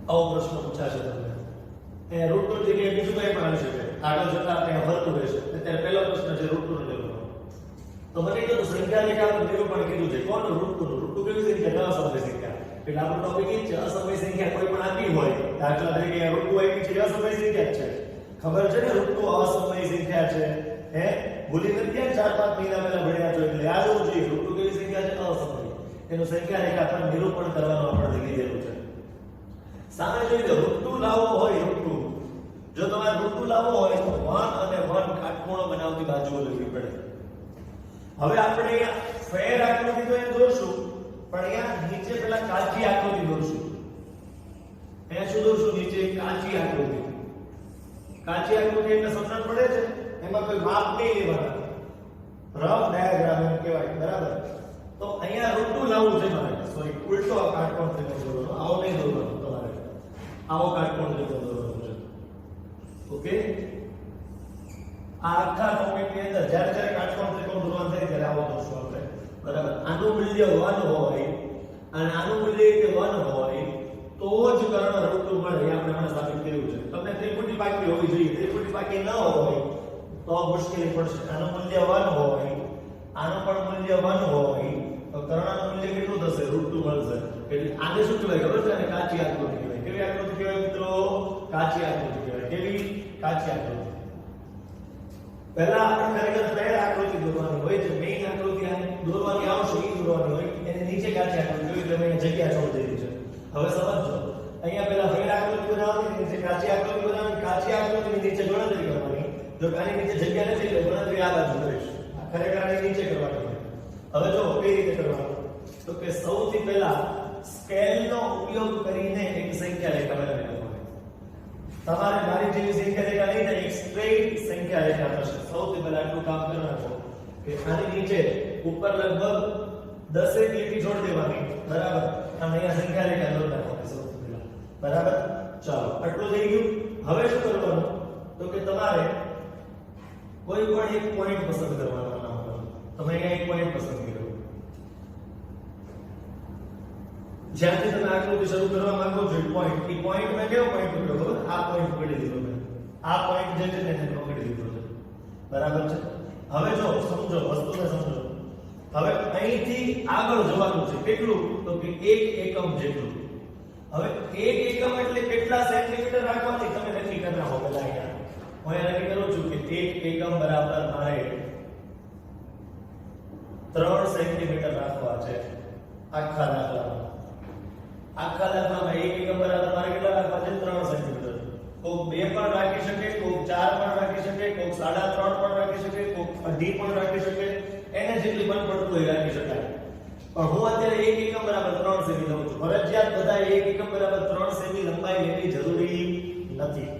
આવો પ્રશ્ન પૂછાશે તમને. એ √2 જગ્યાએ બીજું કંઈ પણ આવી શકે. આગળ જતા ત્યાં વધતું રહેશે. અત્યારે પહેલો પ્રશ્ન છે √2 નું નિરૂપણ. તો મને કીધું સંખ્યા રેખા પર નિરૂપણ કીધું છે. કોણ? √2 નું. √2 કેવી સંખ્યા? અસમય સંખ્યા. એટલે આપણો ટોપિક એ છે અસમય સંખ્યા કોઈ પણ આપી હોય, દાખલા તરીકે √2 આપી છે, અસમય સંખ્યા છે. ખબર છે ને √2 અસમય સંખ્યા છે. હે ભૂલી નથી ગયા? 4-5 મહિના પહેલા ભણ્યા છો એટલે યાદ હોવું જોઈએ. √2 કેવી સંખ્યા છે? અસમય. એનું સંખ્યા રેખા પર નિરૂપણ કરવાનું આપણે કીધેલું છે. સામે જોઈ લો √2 લાવવો હોય √2, જો તમારે √2 લાવવો હોય તો 1 અને 1 કાટખૂણો બનાવતી બાજુઓ લેવી પડે. હવે આપણે અહીંયા ફેર આકૃતિ તો એ દોરશું, પણ અહીંયા નીચે પેલા કાચી આકૃતિ દોરશું. અહીંયા શું દોરશું? નીચે કાચી આકૃતિ. કાચી આકૃતિ એટલે સમજણ પડે છે, એમાં કોઈ માપ નહીં લેવાના, રફ ડાયાગ્રામ એમ કહેવાય, બરાબર. તો અહીંયા √2 લાવવું છે મારે, સોરી ઉલટો કાટકોણ ત્રિકોણ દોરવાનો, આવો નહીં દોરવાનો તમારે, આવો કાટકોણ ત્રિકોણ દોરવાનો છે. ઓકે, આ આખા ટોપિકની અંદર જ્યારે જ્યારે કાટકોણ ત્રિકોણ દોરવાનું થાય ત્યારે આવો દોરશું આપણે, બરાબર. આનું મૂલ્ય 1 હોય અને આનું મૂલ્ય 1 હોય તો જ કર્ણ √2 મળે, એ આપણે હમણાં સાબિત કર્યું છે. તમને ત્રિપુટી પાકી હોવી જોઈએ, ત્રિપુટી પાકી ન હોય તો મુશ્કેલી પડશે. આનું મૂલ્ય 1 હોય, આનું પણ મૂલ્ય 1 હોય તો કર્ણનું મૂલ્ય કેટલું થશે? √2 મળશે. એટલે આને શું કહેવાય ખબર છે? આને કાચી આકૃતિ કહેવાય. કેવી આકૃતિ કહેવાય મિત્રો? કાચી આકૃતિ કહેવાય. કેવી? કાચી આકૃતિ. પહેલા આપણે ખરેખર ફ્લેટ આકૃતિ દોરવાની હોય, જે મેઈન આકૃતિ આને દોરવાની આવશે એ દોરવાની હોય, એની નીચે કાચી આકૃતિ હોય, એટલે મેં જગ્યા છોડી દીધી છે. હવે સમજો, અહીંયા પહેલા ફ્લેટ આકૃતિ બનાવવાની, નીચે કાચી આકૃતિ બનાવવાની, કાચી આકૃતિની નીચે ગણતરી કરવાની. જો આની નીચે જગ્યા નથી એટલે ગણતરી આ બાજુ કરીશ, ખરેખર આની નીચે કરવાની હોય. હવે જો કઈ રીતે કરવાનું, તો કે સૌથી પહેલા સ્કેલનો ઉપયોગ કરીને એક સંખ્યા રેખા બનાવી નાખવાની. તમારે મારી જેવી સંખ્યા રેખા નહીં થાય, એક સ્ટ્રેટ સંખ્યા રેખા થશે. સૌથી પહેલા આટલું કામ કરી નાખો કે આની નીચે ઉપર લગભગ 10 લીટી છોડી દેવાની, બરાબર, અને અહીંયા સંખ્યા રેખા દોરી નાખવાની સૌથી પહેલા, બરાબર. ચાલો, આટલું થઈ ગયું. હવે શું કરવાનું, તો કે તમારે કોઈ પણ એક પોઈન્ટ પસંદ કરવાનો. તમે અહીંયા એક પોઈન્ટ પસંદ કર્યો, જ્યાંથી તમે આકૃતિ શરૂ કરવા માંગો છો એ પોઈન્ટ મેં કેવો પોઈન્ટ પકડ્યો ખબર? આ પોઈન્ટ પકડી લીધો મેં, આ પોઈન્ટ જે છે ને એને પકડી લીધો છે, બરાબર છે. હવે જો સમજો, વસ્તુને સમજો. હવે અહીંથી આગળ જવાનું છે, કેટલું? તો કે 1 એકમ જેટલું. હવે 1 એકમ એટલે કેટલા સેન્ટીમીટર રાખવાની તમે નક્કી કરી નાખો. પહેલા અહીંયા હું નક્કી કરું છું કે 1 એકમ બરાબર મારે 3 સેન્ટીમીટર રાખવા છે. આખા દાખલામાં 1 એકમ બરાબર મારે કેટલા રાખવા છે? 3 સેન્ટીમીટર. કોક 2 પણ રાખી શકે, કોક 4 પણ રાખી શકે, કોક 3.5 પણ રાખી શકે, કોક 2.5 પણ રાખી શકે, એને જેટલી પણ પડતું હોય રાખી શકાય. પણ હું અત્યારે 1 એકમ બરાબર 3 સેમી લઉં છું. ફરજિયાત બધા 1 એકમ બરાબર 3 સેમી લંબાઈ લેવી જરૂરી નથી.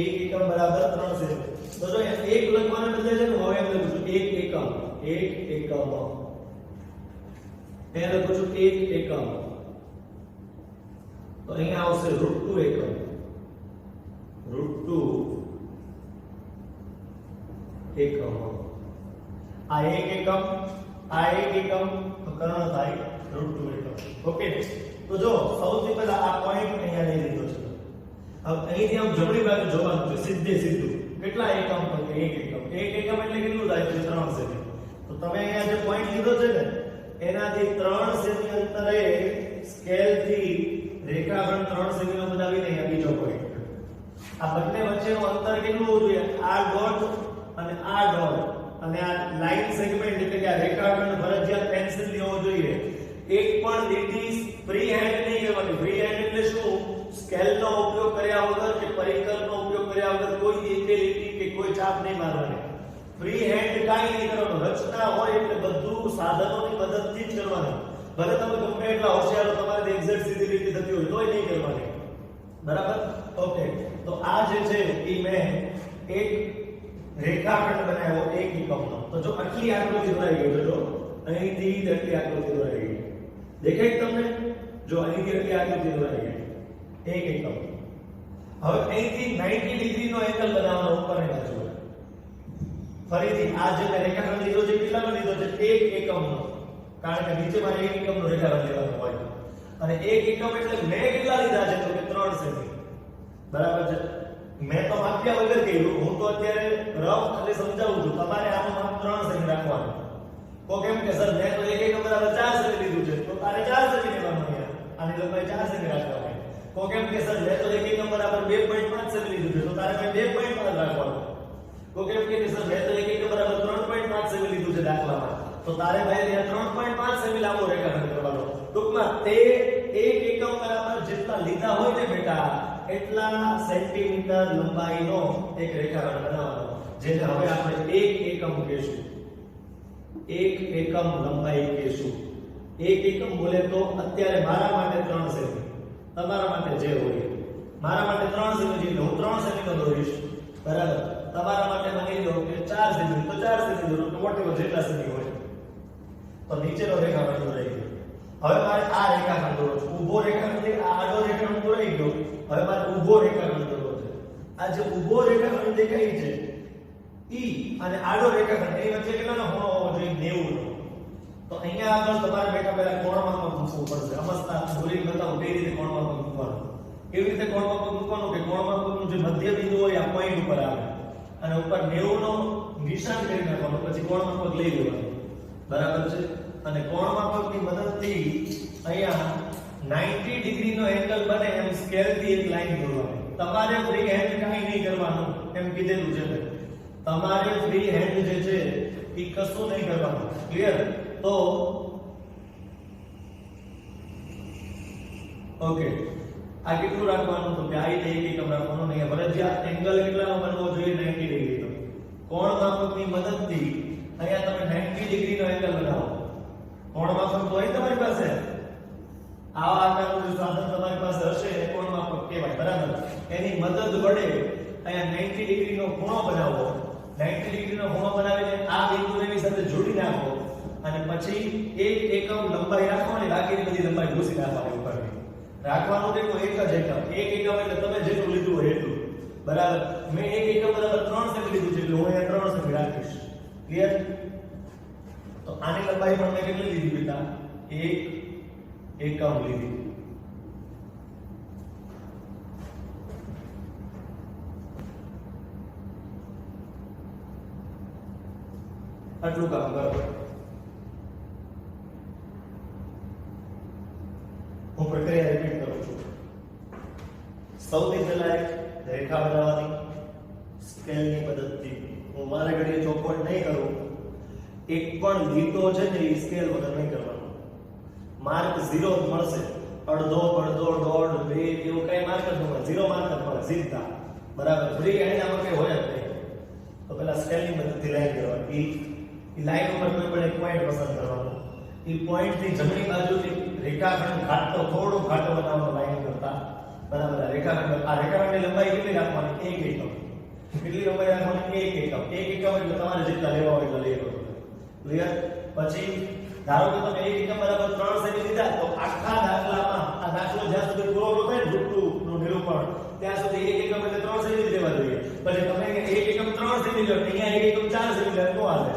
1 એકમ બરાબર 3 સેમી. તો જો અહીંયા 1 લખવાને બદલે છે ને હવે એમ લખું છું 1 એકમ. 1 એકમ. એ લખું છું 1 એકમ. તો અહીંયા આવશે √2 એકમ. √2 એકમ. આ 1 એકમ, આ 1 એકમ, તો કર્ણ થાય √2 એકમ. ઓકે, તો જો સૌથી પહેલા આ પોઈન્ટ અહીંયા લઈ લીધો છે. હવે અહીંથી આમ જમણી બાજુ જોવાનું છે, સીધું. કેટલા એકમ? તો 1 એકમ. 1 એકમ એટલે કેટલું થાય? 3 સેમી. તો તમે અહીંયા જે પોઈન્ટ લીધો છે ને એનાથી 3 સેમી અંતરે સ્કેલથી રેખાખંડ 3 સેમી નો બનાવીને અહીંયા બીજો પોઈન્ટ. આ બંને વચ્ચેનું અંતર કેટલું હોવું જોઈએ? આ ડોટ અને આ ડોટ અને આ લાઈન સેગમેન્ટ એટલે કે આ રેખાખંડ ફરજિયાત પેન્સિલથી હોવો જોઈએ. એક પણ લીટી ફ્રી હેન્ડ નહીં કરવાની. ફ્રી હેન્ડ એટલે શું? સ્કેલનો ઉપયોગ કર્યા વગર કે પરિકરનો ઉપયોગ કર્યા વગર કોઈ એક લીટી કે કોઈ ચાપ નહીં મારવાની. ફ્રી હેન્ડ કાઈ નહીં કરવાનું. રચના હોય એટલે બધું સાધનોની મદદથી જ કરવાનું. ભલે તમે ગમે એટલા હોશિયાર હો, તમારે એક્ઝેક્ટ સીધી લીટી થતી હોય તોય નહીં કરવાની, બરાબર. ઓકે, તો આ જે છે એ મેં એક રેખાખંડ બનાવ્યો 1 એકમનો. તો જો આટલી આકૃતિ દોરાઈ ગઈ છે, જો અહીંથી આટલી આકૃતિ દોરાઈ ગઈ, દેખાય તમને? જો અહીંથી આટલી આકૃતિ દોરાઈ ગઈ 1 એકમ. હવે અહીંથી 90 ડિગ્રીનો એંગલ બનાવવાનો ઉપરની બાજુ. ફરીથી આ જે મેં રેખાખંડ લીધો છે કેટલાનો લીધો છે? 1 એકમનો. કારણ કે નીચે મારે 1 એકમનો રેખાખંડ લેવાનો હોય અને 1 એકમ એટલે મેં કેટલા લીધા છે? તો કે 3 સેમી, બરાબર છે. મેં તો માપ્યા વગર કર્યું, હું તો અત્યારે રફ ખાલી સમજાવું છું. તમારે આનું માપ 3 સેમી રાખવાનું. તો કેમ કે સર મેં તો 1 એકમ બરાબર 4 સેમી લીધું છે, તો તારે 4 સેમી લેવાનું છે. આની લંબાઈ 4 સેમી રાખવાની. તો કેમ કે સર મેં તો 1 એકમ બરાબર 2.5 સેમી લીધું છે, તો તારે 2.5 રાખવાનું. તો કેમ કે સર મેં તો 1 એકમ બરાબર 3.5 સેમી લીધું છે દાખલામાં, તો તારે ભાઈ 3.5 સેમી લાંબો રેખાખંડ કરવાનો. ટૂંકમાં તે 1 એકમ બરાબર જેટલા લીધા હોય ને બેટા એટલા સેન્ટીમીટર લંબાઈનો એક રેખાખંડ બનાવવાનો, જેને હવે આપણે 1 એકમ કહીશું. 1 એકમ લંબાઈ કહીશું. 1 એકમ બોલે તો અત્યારે મારા માટે 3 સેમી, તમારા માટે જે હોય. મારા માટે 3 સેમી, હું 3 સેમી નો દોરીશ. બરાબર તમારા માટે માની લો કે 4 સેમી તો 4 સેમી દોરો તો વોટેવર જેટલા સેમી હોય તો નીચેનો રેખાખંડ દોરાઈ ગયો હવે મારે આ રેખાખંડ દોરવો છે ઊભો રેખાખંડ આ આડો રેખાખંડ દોરાઈ ગયો હવે મારે ઊભો રેખાખંડ દોરવો છે આ જે ઊભો રેખાખંડ દેખાય છે ઈ અને આડો રેખાખંડ એની વચ્ચે કેટલાનો ખૂણો હોવો જોઈએ 90 નો તો અહીંયા આગળ તમારે બેટા પહેલા કોણમાં મૂકવું પડશે અમસ્તા દોરી બતાવો કઈ રીતે કોણમાં મૂકવાનું કેવી રીતે કોણમાં મૂકવાનું કે કોણમાં મૂકવાનું જે મધ્ય બિંદુ હોય આ પોઈન્ટ ઉપર આવે અને ઉપર 90 નો નિશાન કરી નાખવાનું પછી કોણમાં પગ લઈ લેવાનું બરાબર છે અને કોણમાં પગની મદદથી અહીંયા 90 ડિગ્રી નો એંગલ બને એમ સ્કેલ થી એક લાઈન દોરવાની તમારે ફ્રી હેન્ડ કાંઈ નહીં કરવાનું એમ કીધેલું છે તમારે ફ્રી હેન્ડ જે છે એ કશું નહીં કરવાનું ક્લિયર તો ઓકે આ કેટલું રાખવાનું તો કે આ રીતે એક એકમ રાખવાનું નહીં ફરજિયાત એંગલ કેટલાનો બનવો જોઈએ 90 ડિગ્રીનો કોણ માપકની મદદથી અહીંયા તમે 90 ડિગ્રીનો એંગલ બનાવો કોણ માપક તો અહીં તમારી પાસે આવા આકારનું જે સાધન તમારી પાસે હશે એ કોણ માપક કહેવાય બરાબર એની મદદ વડે અહીંયા 90 ડિગ્રીનો ખૂણો બનાવો 90 ડિગ્રીનો ખૂણો બનાવીને આ બિંદુને એની સાથે જોડી નાખો અને પછી એક એકમ લંબાઈ રાખવાની બાકીની બધી લંબાઈ ભૂસી નાખવાની ઉપરની રાખવાનું તો એક જ એકમ એક એકમ એટલે તમે જેટલું લીધું હોય એટલું બરાબર મેં એક એકમ બરાબર 3 સેમી લીધું છે એટલે હું અહીંયા 3 સેમી રાખીશ ક્લિયર તો આની લંબાઈ પણ મેં કેટલી લીધી બેટા એક એકમ લીધી આટલું કામ કરો હું પ્રક્રિયા રિપીટ કરું છું સૌથી પહેલા એક રેખા બનાવવાની સ્કેલની મદદથી હું મારે ઘડીએ ચોકવટ નહીં કરું એક પણ લીટો છે ને એ સ્કેલ વગર નહીં કરવાનો માર્ક 0 મળશે અડધો દોઢ 2 એવું કઈ માર્ક જ ન મળે 0 માર્ક જ મળે સીધા બરાબર ફ્રી હેન્ડ આમાં કઈ હોય જ નહીં તો પહેલા સ્કેલની મદદથી લાઈન કરવાની એ લાઈન ઉપર કોઈ પણ એક પોઈન્ટ પસંદ કરવાનો એ પોઈન્ટ ની જમણી બાજુથી રેખાખંડ ઘાટો થોડો ઘાટો બનાવવાનો લાઈન કરતા બરાબર રેખાખંડની લંબાઈ કેટલી રાખવાની એક એકમ કેટલી લંબાઈ રાખવાની એક એકમ એટલે તમારે જેટલા લેવા હોય એટલા લઈ લો ક્લિયર પછી ધારો કે તમે એક એકમ બરાબર 3 સેમી લીધા તો આખા દાખલામાં આ દાખલો જ્યાં સુધી પૂરો ન થાય રૂટ 2 નું નિરૂપણ ત્યાં સુધી એક એકમ એટલે 3 સેમી લેવા જોઈએ પછી તમે એક એકમ 3 સેમી લો અહીંયા એક એકમ 4 સેમી લે તો હાલે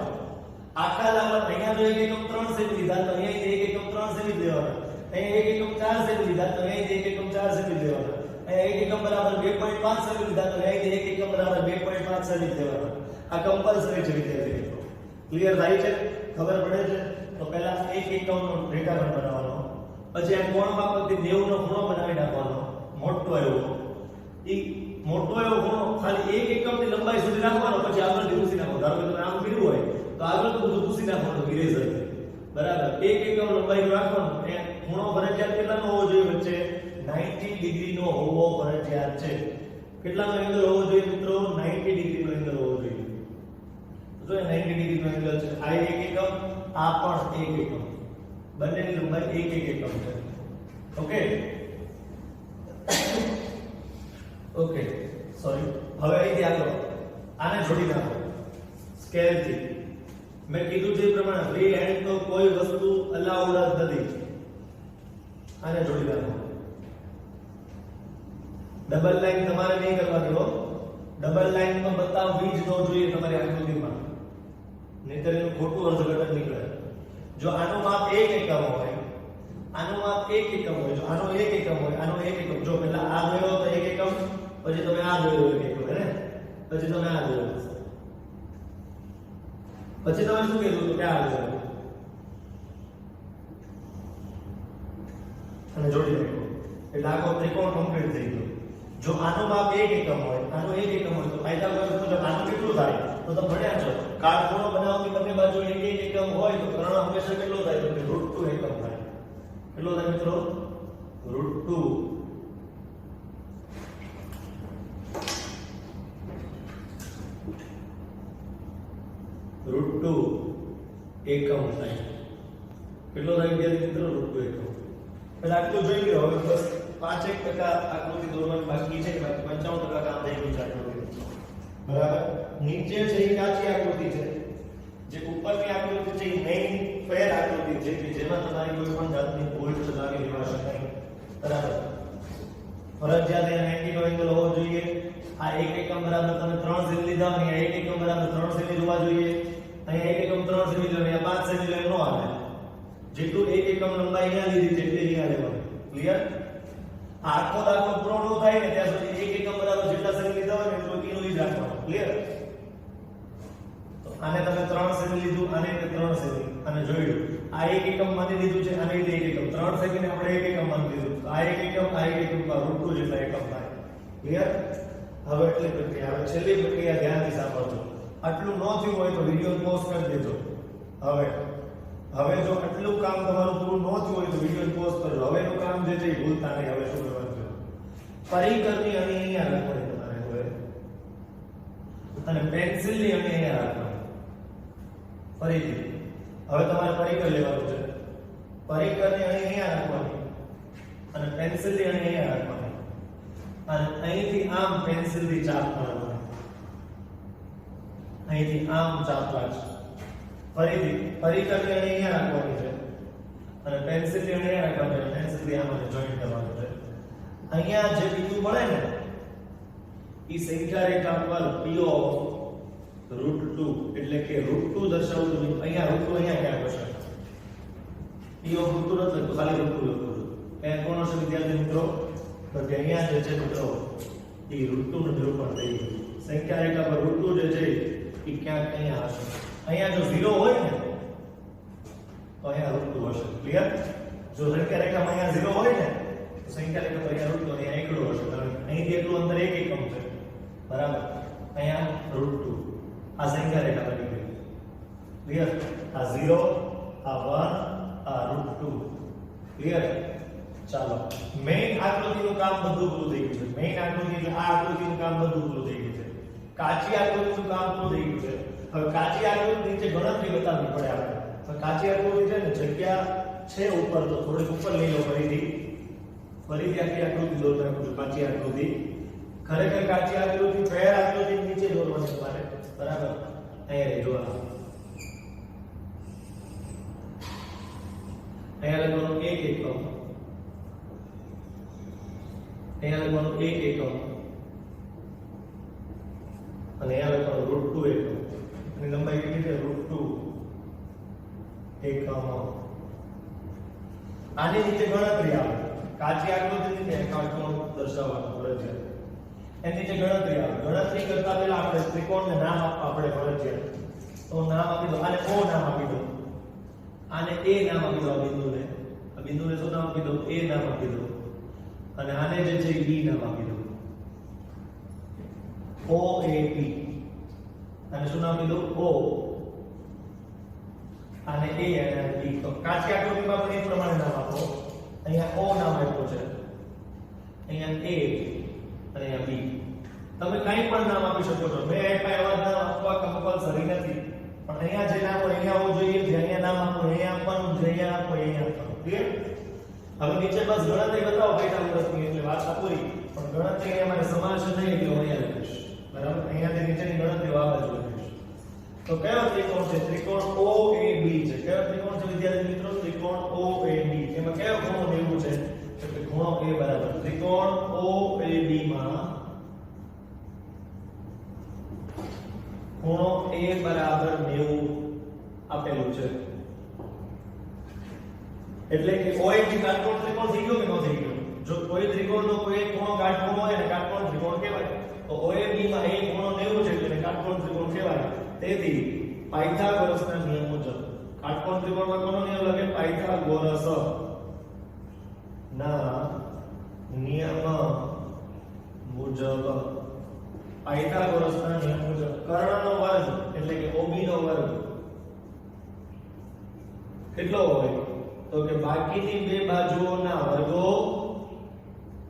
આખા દાખલા અહીંયા જો એક એકમ 3 સેમી લીધા તો અહીંયા એક એકમ 3 સેમી લેવાના અહીંયા એક એકમ 4 સેમી લીધા તો અહીંયા એક એકમ 4 સેમી લેવાના અહીંયા એક એકમ બરાબર 2.5 સેમી લીધા તો અહીંયા એક એકમ બરાબર 2.5 સેમી લેવાના આ કમ્પલસરી છે વિદ્યાર્થી મિત્રો ક્લિયર થાય છે ખબર પડે છે તો પહેલા એક એકમનો રેખાખંડ બનાવવાનો પછી આ કોણ માપકથી 90 નો ખૂણો બનાવી નાખવાનો મોટો એવો ખૂણો ખાલી એક એકમની લંબાઈ સુધી રાખવાનો પછી આગળ ભૂસી નાખો ધારો કે તમે આમ કર્યું હોય તો આગળ બધું ભૂસી નાખવાનું ઇરેઝર બરાબર એક એકમ લંબાઈ રાખવાનું એ ખૂણો ફરજિયાત કેટલાનો હોવો જોઈએ વચ્ચે 90 ડિગ્રીનો હોવો ફરજિયાત છે કેટલાનો એંગલ હોવો જોઈએ મિત્રો 90 ડિગ્રીનો એંગલ હોવો જોઈએ જો 90 ડિગ્રીનો એંગલ છે આ એક એકમ આ પણ એક એકમ બંનેની લંબાઈ એક એકમ છે ઓકે ઓકે સોરી હવે અહીંથી આગળ આને જોડી નાખો સ્કેલ થી મેં કીધું છે એ પ્રમાણે ફ્રી હેન્ડ તો કોઈ વસ્તુ અલાઉડ જ નથી આને જોડી નાખો ડબલ લાઈન તમારે નહીં કરવાની હો ડબલ લાઈન માં બતાવવી જ ન જોઈએ તમારી આકૃતિમાં નહીતર એનું ખોટું અર્થઘટન નીકળે જો આનું માપ 1 એકમ હોય આનું માપ 1 એકમ હોય જો આનો 1 એકમ હોય આનો 1 એકમ જો પહેલા આ દોર્યો તો 1 એકમ પછી તમે આ દોર્યો 1 એકમ હે ને પછી તમે આ દોર્યો પછી તમે શું કીધું તો કે આ દોર્યો અને જોડી નાખો એટલે આખો ત્રિકોણ કમ્પ્લીટ થઈ ગયો જો આનું માપ 1 એકમ હોય આનો 1 એકમ હોય તો ફાયદા કરો તો આનું કેટલું થાય તો તમે ભણ્યા છો કાટખૂણો બનાવવાની બંને બાજુ 1 એકમ હોય તો કર્ણ હંમેશા કેટલો થાય તો √2 એકમ થાય કેટલો થાય મિત્રો √2 એકમ થાય કેટલો થાય વિદ્યાર્થી મિત્રો √2 એકમ એટલે આટલું જોઈ લો હવે બસ 5% આકૃતિ દોરવાની બાકી છે બાકી 95% કામ થઈ ગયું છે આકૃતિ બરાબર. નીચે છે એ કાચી આકૃતિ છે, જે ઉપરની આકૃતિ છે એ મેઇન ફેર આકૃતિ છે કે જેમાં તમારી કોઈ પણ જાતની બોલ્ટ લાગેલી હશે નહીં. બરાબર. ફરજિયાત એને 90 નો એંગલ હોવો જોઈએ. આ 1 એકમ બરાબર તમે 3 સેમી લીધા અને આ 1 એકમ બરાબર 3 સેમી જોવા જોઈએ. અહીંયા 1 એકમ 3 સેમી લો અને 5 સેમી લો નો આવે. જેટલું 1 એકમ લંબાઈ અહીંયા લીધી છે એટલી અહીંયા લેવાની. ક્લિયર? આખો દાખલો પૂરો ન થાય ને ત્યાં સુધી 1 એકમ બરાબર જેટલા સેમી લીધા હોય ને એટલું કિલો જ રાખવાનું. ક્લિયર? તો આને તમે 3 સેમી લીધું, આને 3 સેમી અને જોયું આ 1 એકમ માંથી લીધું છે, આને 1 એકમ 3 સેમી ને આપણે 1 એકમ માંથી લીધું. તો આ 1 એકમ આ 1 એકમ પર √2 જેટલા એકમ થાય. ક્લિયર? હવે એટલી પ્રક્રિયા. હવે છેલ્લી પ્રક્રિયા ધ્યાનથી સાંભળજો. આટલું ન થયું હોય તો વિડિયો પોઝ કરી દેજો. હવે જો આટલું કામ તમારું પૂરું ન થયું હોય તો વિડિયો પોઝ કરજો. હવેનું કામ જે છે એ ભૂલતા નહીં. હવે શું કરવાનું છે? પરિકરની અને અહીંયા રાખવાની તમારે હવે, અને પેન્સિલની અને અહીંયા રાખવાની. ફરીથી હવે તમારે પરિકર લેવાનું છે. પરિકરની અને અહીંયા રાખવાની અને પેન્સિલની અને અહીંયા રાખવાની. અને અહીંથી આમ પેન્સિલથી ચાપ મારવાની. અહીંથી આમ ચાપ લાગશે. ફરીથી પરિકરની અને અહીંયા રાખવાની છે અને પેન્સિલની અને અહીંયા રાખવાની છે. પેન્સિલથી આમ જોઈન્ટ કરવાનું છે. અહીંયા જે બિંદુ મળે ને ઈ સંખ્યા રેખા પર p ઓફ √2 એટલે કે √2 દર્શાવતું બિંદુ. અહીંયા √2 અહીંયા ક્યાં હશે? p ઓફ √2 નથી તો ખાલી √2 લખું છું. એ કોણ હશે વિદ્યાર્થી મિત્રો? તો કે અહીંયા જે છે મિત્રો એ √2 નું નિરૂપણ થઈ ગયું. સંખ્યા રેખા પર √2 જે છે એ ક્યાંક અહીંયા હશે. અહીંયા જો 0 હોય ને તો અહીંયા √2 હશે. ક્લિયર? જો સંખ્યા રેખામાં અહીંયા 0 હોય ને તો સંખ્યા રેખા પર અહીંયા √2 અને અહીંયા એકડો હશે. કારણ અહીંથી એટલું અંતર 1 એકમ છે. બરાબર. અહીંયા √2 આ સંખ્યા રેખા બની ગઈ. ક્લિયર? આ 0 આ 1 આ √2. ક્લિયર? ચાલો મેઈન આકૃતિનું કામ બધું પૂરું થઈ ગયું છે. મેઈન આકૃતિ એટલે આ આકૃતિનું કામ બધું પૂરું થઈ ગયું છે. કાચી આકૃતિનું કામ પૂરું થઈ ગયું છે. હવે કાચી આકૃતિ નીચે ગણતરી બતાવવી પડે આપણે. તો કાચી આકૃતિ છે ને જગ્યા છે ઉપર તો થોડીક ઉપર લઈ લો. ફરીથી આખી આકૃતિ દોરતા છું. કાચી આકૃતિ ખરેખર કાચી આકૃતિ ફેર આકૃતિ નીચે દોરવાની તમારે. બરાબર. અહીંયા જો અહીંયા લખવાનું 1 એકમ, અહીંયા લખવાનું 1 એકમ અને અહીંયા લખવાનું √2 એકમ. એની લંબાઈ કેટલી છે? √2 એકમ. આની નીચે ગણતરી આવે. કાચી આકૃતિ નીચે કાટકોણ દર્શાવવાનું ફરજિયાત. એની નીચે ગણતરી આવે. ગણતરી કરતા પહેલા આપણે ત્રિકોણને નામ આપવા આપણે ફરજિયાત. તો નામ આપી દો. આને O નામ આપી દો. આને A નામ આપી દો. આ બિંદુને શું નામ આપી દો? A નામ આપી દો. અને આને જે છે B નામ આપી દો. OAB. અને શું નામ આપી દો? O. આને A અને B. તો કાચી આકૃતિમાં પણ એ પ્રમાણે નામ આપો. અહીંયા O નામ આપ્યું છે, અહીંયા A અને અહીંયા B. તમે કંઈ પણ નામ આપી શકો છો. મેં આપ્યા એવા નામ આપવા કમ્પલસરી નથી, પણ અહીંયા જે નામ હોય અહીંયા હોવું જોઈએ. જે અહીંયા નામ આપો અહીંયા આપવાનું, જે અહીંયા આપો અહીંયા આપવાનું. ક્લિયર? હવે નીચે બસ ગણતરી બતાવો પાયથાગોરસની એટલે વાત પૂરી. પણ ગણતરી અહીંયા મારે સમાસ નહીં એટલે હું અહીંયા લખીશ. બરાબર? અહીંયાથી નીચેની ગણતરી આ બાજુ લખીશ. તો કયો ત્રિકોણ છે? ત્રિકોણ OAB છે. કયો ત્રિકોણ છે વિદ્યાર્થી મિત્રો? ત્રિકોણ OAB. એમાં કયો ખૂણો 90 છે? તો કે ખૂણો A બરાબર ત્રિકોણ OAB માં ખૂણો A બરાબર 90 આપેલું છે. એટલે કે OAB કાટકોણ ત્રિકોણ થઈ ગયો કે ન થઈ ગયો? જો કોઈ ત્રિકોણનો કોઈ એક ખૂણો કાટકોણ હોય ને કાટકોણ ત્રિકોણ કહેવાય. તો OAB માં એક ખૂણો 90 છે એટલે કાટકોણ ત્રિકોણ કહેવાય. તેથી પાયથાગોરસના નિયમ મુજબ કાટકોણ ત્રિકોણમાં કોનો નિયમ લાગે? પાયથાગોરસ ના નિયમ મુજબ. પાયથાગોરસના નિયમ મુજબ કર્ણનો વર્ગ એટલે કે OB નો વર્ગ કેટલો હોય? તો કે બાકીની બે બાજુઓના વર્ગો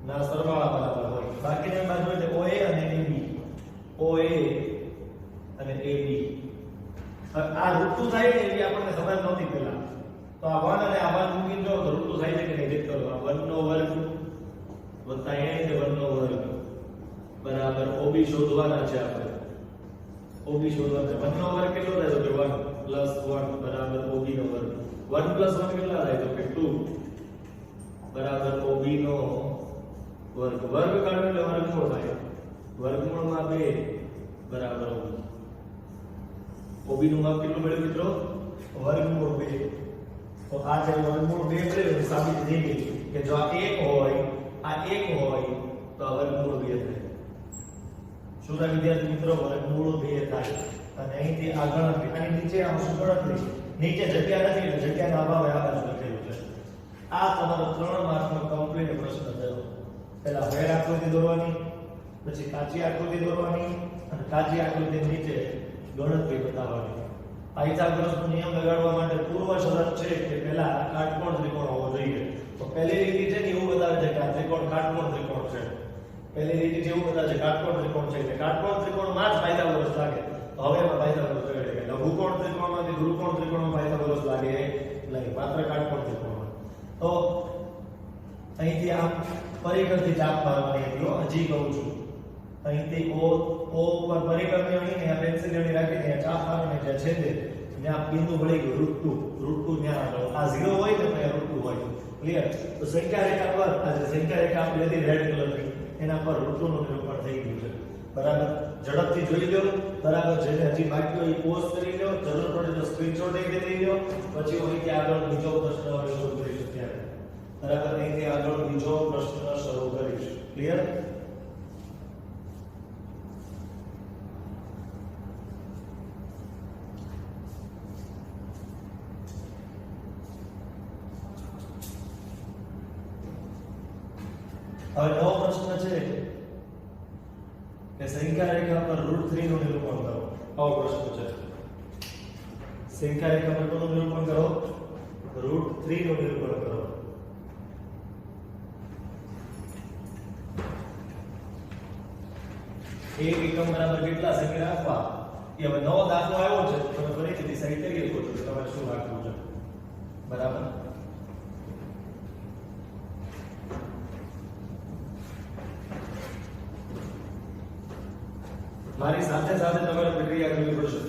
ના સરવાળા બરાબર હોય. બાકીની બાજુ એટલે OA અને AB. OA અને AB. આ √2 થાય ને એ આપણને ખબર નહોતી પહેલા. તો આ 1 અને આ 1 મૂકી દો તો √2 થાય છે કે નહીં ચેક કરો. આ 1 નો વર્ગ વત્તા અહીંયા 1 નો વર્ગ બરાબર OB શોધવાના છે આપણે. OB શોધવાનો છે 1 નો વર્ગ કેટલો થાય તો કે 1 + 1 બરાબર OB નો વર્ગ 1 + 1 કેટલા થાય તો કે 2 બરાબર OB નો વર્ગ વર્ગ કાઢો એટલે વર્ગમૂળ થાય વર્ગમૂળમાં 2 બરાબર OB નું માપ કેટલું મળ્યું મિત્રો વર્ગમૂળ 2 તો આ જે વર્ગમૂળ 2 મળ્યું એ સાબિત થઈ ગયું કે જો આ 1 હોય તો આ વર્ગમૂળ 2 થાય શું થાય વિદ્યાર્થી મિત્રો વર્ગમૂળ 2 થાય અને અહીંથી આગળ આની નીચે આમ શું ગણતરી નીચે જગ્યા નથી એટલે જગ્યાનો અભાવ આ બાજુ લખેલું છે આ તમારો 3 માર્કનો કમ્પ્લીટ પ્રશ્ન થયો પહેલા વેર આકૃતિ દોરવાની પછી કાચી આકૃતિ દોરવાની અને કાચી આકૃતિ નીચે ગણતરી બતાવવાની પાયથાગોરસનો નિયમ લગાડવા માટે પૂર્વ શરત છે કે પહેલા કાટકોણ ત્રિકોણ હોવો જોઈએ તો પહેલી રીત છે ને એવું બતાવે છે કે આ ત્રિકોણ કાટકોણ ત્રિકોણ છે પહેલી રીત જેવું બતાવે છે કાટકોણ ત્રિકોણ છે એટલે કાટકોણ ત્રિકોણમાં જ પાયથાગોરસ લાગે તો હવે એમાં પાયથાગોરસ લગાડે કે લઘુકોણ ત્રિકોણમાંથી ગુરુકોણ ત્રિકોણમાં પાયથાગોરસ લાગે એટલે માત્ર કાટકોણ ત્રિકોણમાં તો અહીંથી આમ પરિઘથી ચાપ મારવાની હતી હજી કહું છું અહીંથી O ઉપર પરિઘની અણીને આ પેન્સિલ અણી રાખીને ચાપ મારવાની જે છેદે ત્યાં બિંદુ મળી ગયું √2 ત્યાં આગળ આ 0 હોય ને ત્યાં √2 હોય ક્લિયર તો સંખ્યા રેખા પર આ જે સંખ્યા રેખા આપણે હતી રેડ કલરની એના પર √2 નું નિરૂપણ થઈ ગયું છે બરાબર ઝડપથી જોઈ લો બરાબર જેને હજી બાકી હોય એ પોઝ કરી લો જરૂર પડે તો સ્ક્રીનશોટ લઈ લો પછી અહીંથી આગળ બીજો પ્રશ્ન શરૂ કરીશું ત્યારે બરાબર અહીંથી આગળ બીજો પ્રશ્ન શરૂ કરીશું ક્લિયર હવે નવો પ્રશ્ન છે કે સંખ્યા રેખા પર √3 નું નિરૂપણ કરો આવો પ્રશ્ન છે સંખ્યા રેખા પર કોનું નિરૂપણ કરો √3 નું નિરૂપણ કરો એક એકમ બરાબર કેટલા સેકન્ડ રાખવા એ હવે નવો દાખલો આવ્યો છે તમે ફરીથી ડિસાઈડ કરી શકો છો કે તમારે શું રાખવું છે બરાબર મારી સાથે સાથે તમારે પ્રક્રિયા કરવી પડશે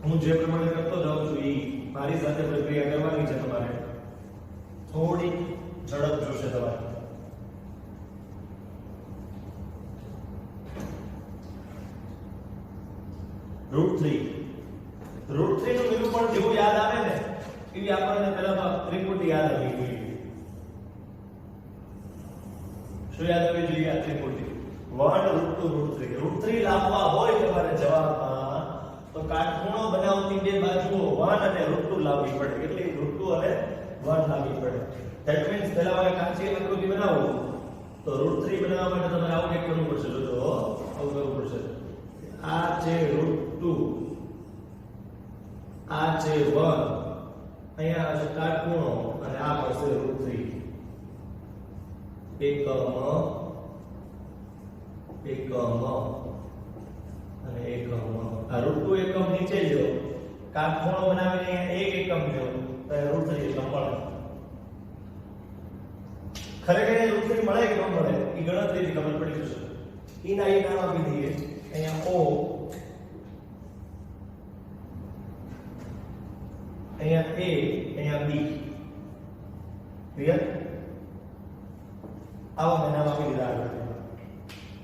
હું જે પ્રમાણે કરતો જાઉં છું એ મારી સાથે પ્રક્રિયા કરવાની છે તમારે થોડી ઝડપ જોશે તમારે √3 નું નિરૂપણ જેવું યાદ આવે ને એવી આપણને પહેલા ત્રિપુટી યાદ આવી જોઈએ શું યાદ આવી જોઈએ આ ત્રિપુટી 1 √2 √3 લાવવા હોય તમારે જવાબમાં તો કાટખૂણો બનાવતી બે બાજુઓ 1 અને √2 લાવવી પડે કેટલી √2 અને 1 લાવવી પડે ધેટ મીન્સ પહેલા વાળા કાચી આકૃતિ બનાવો તો √3 બનાવવા માટે તમારે આવું કંઈક કરવું પડશે જો આવું કરવું પડશે આ છે √2 આ છે 1 અહીંયા છે કાટખૂણો અને આ પડશે √3 એકમ અને એકમ આ √2 એકમ નીચે જો કાટખૂણો બનાવીને અહીંયા એક એકમ જો તો √3 એકમ મળે ખરેખર એ √3 મળે કે ન મળે એ ગણતરીથી ખબર પડી જશે ઈના એ નામ આપી દઈએ અહીંયા O અહીંયા A અહીંયા B ક્લિયર આવો મેં નામ આપી દીધા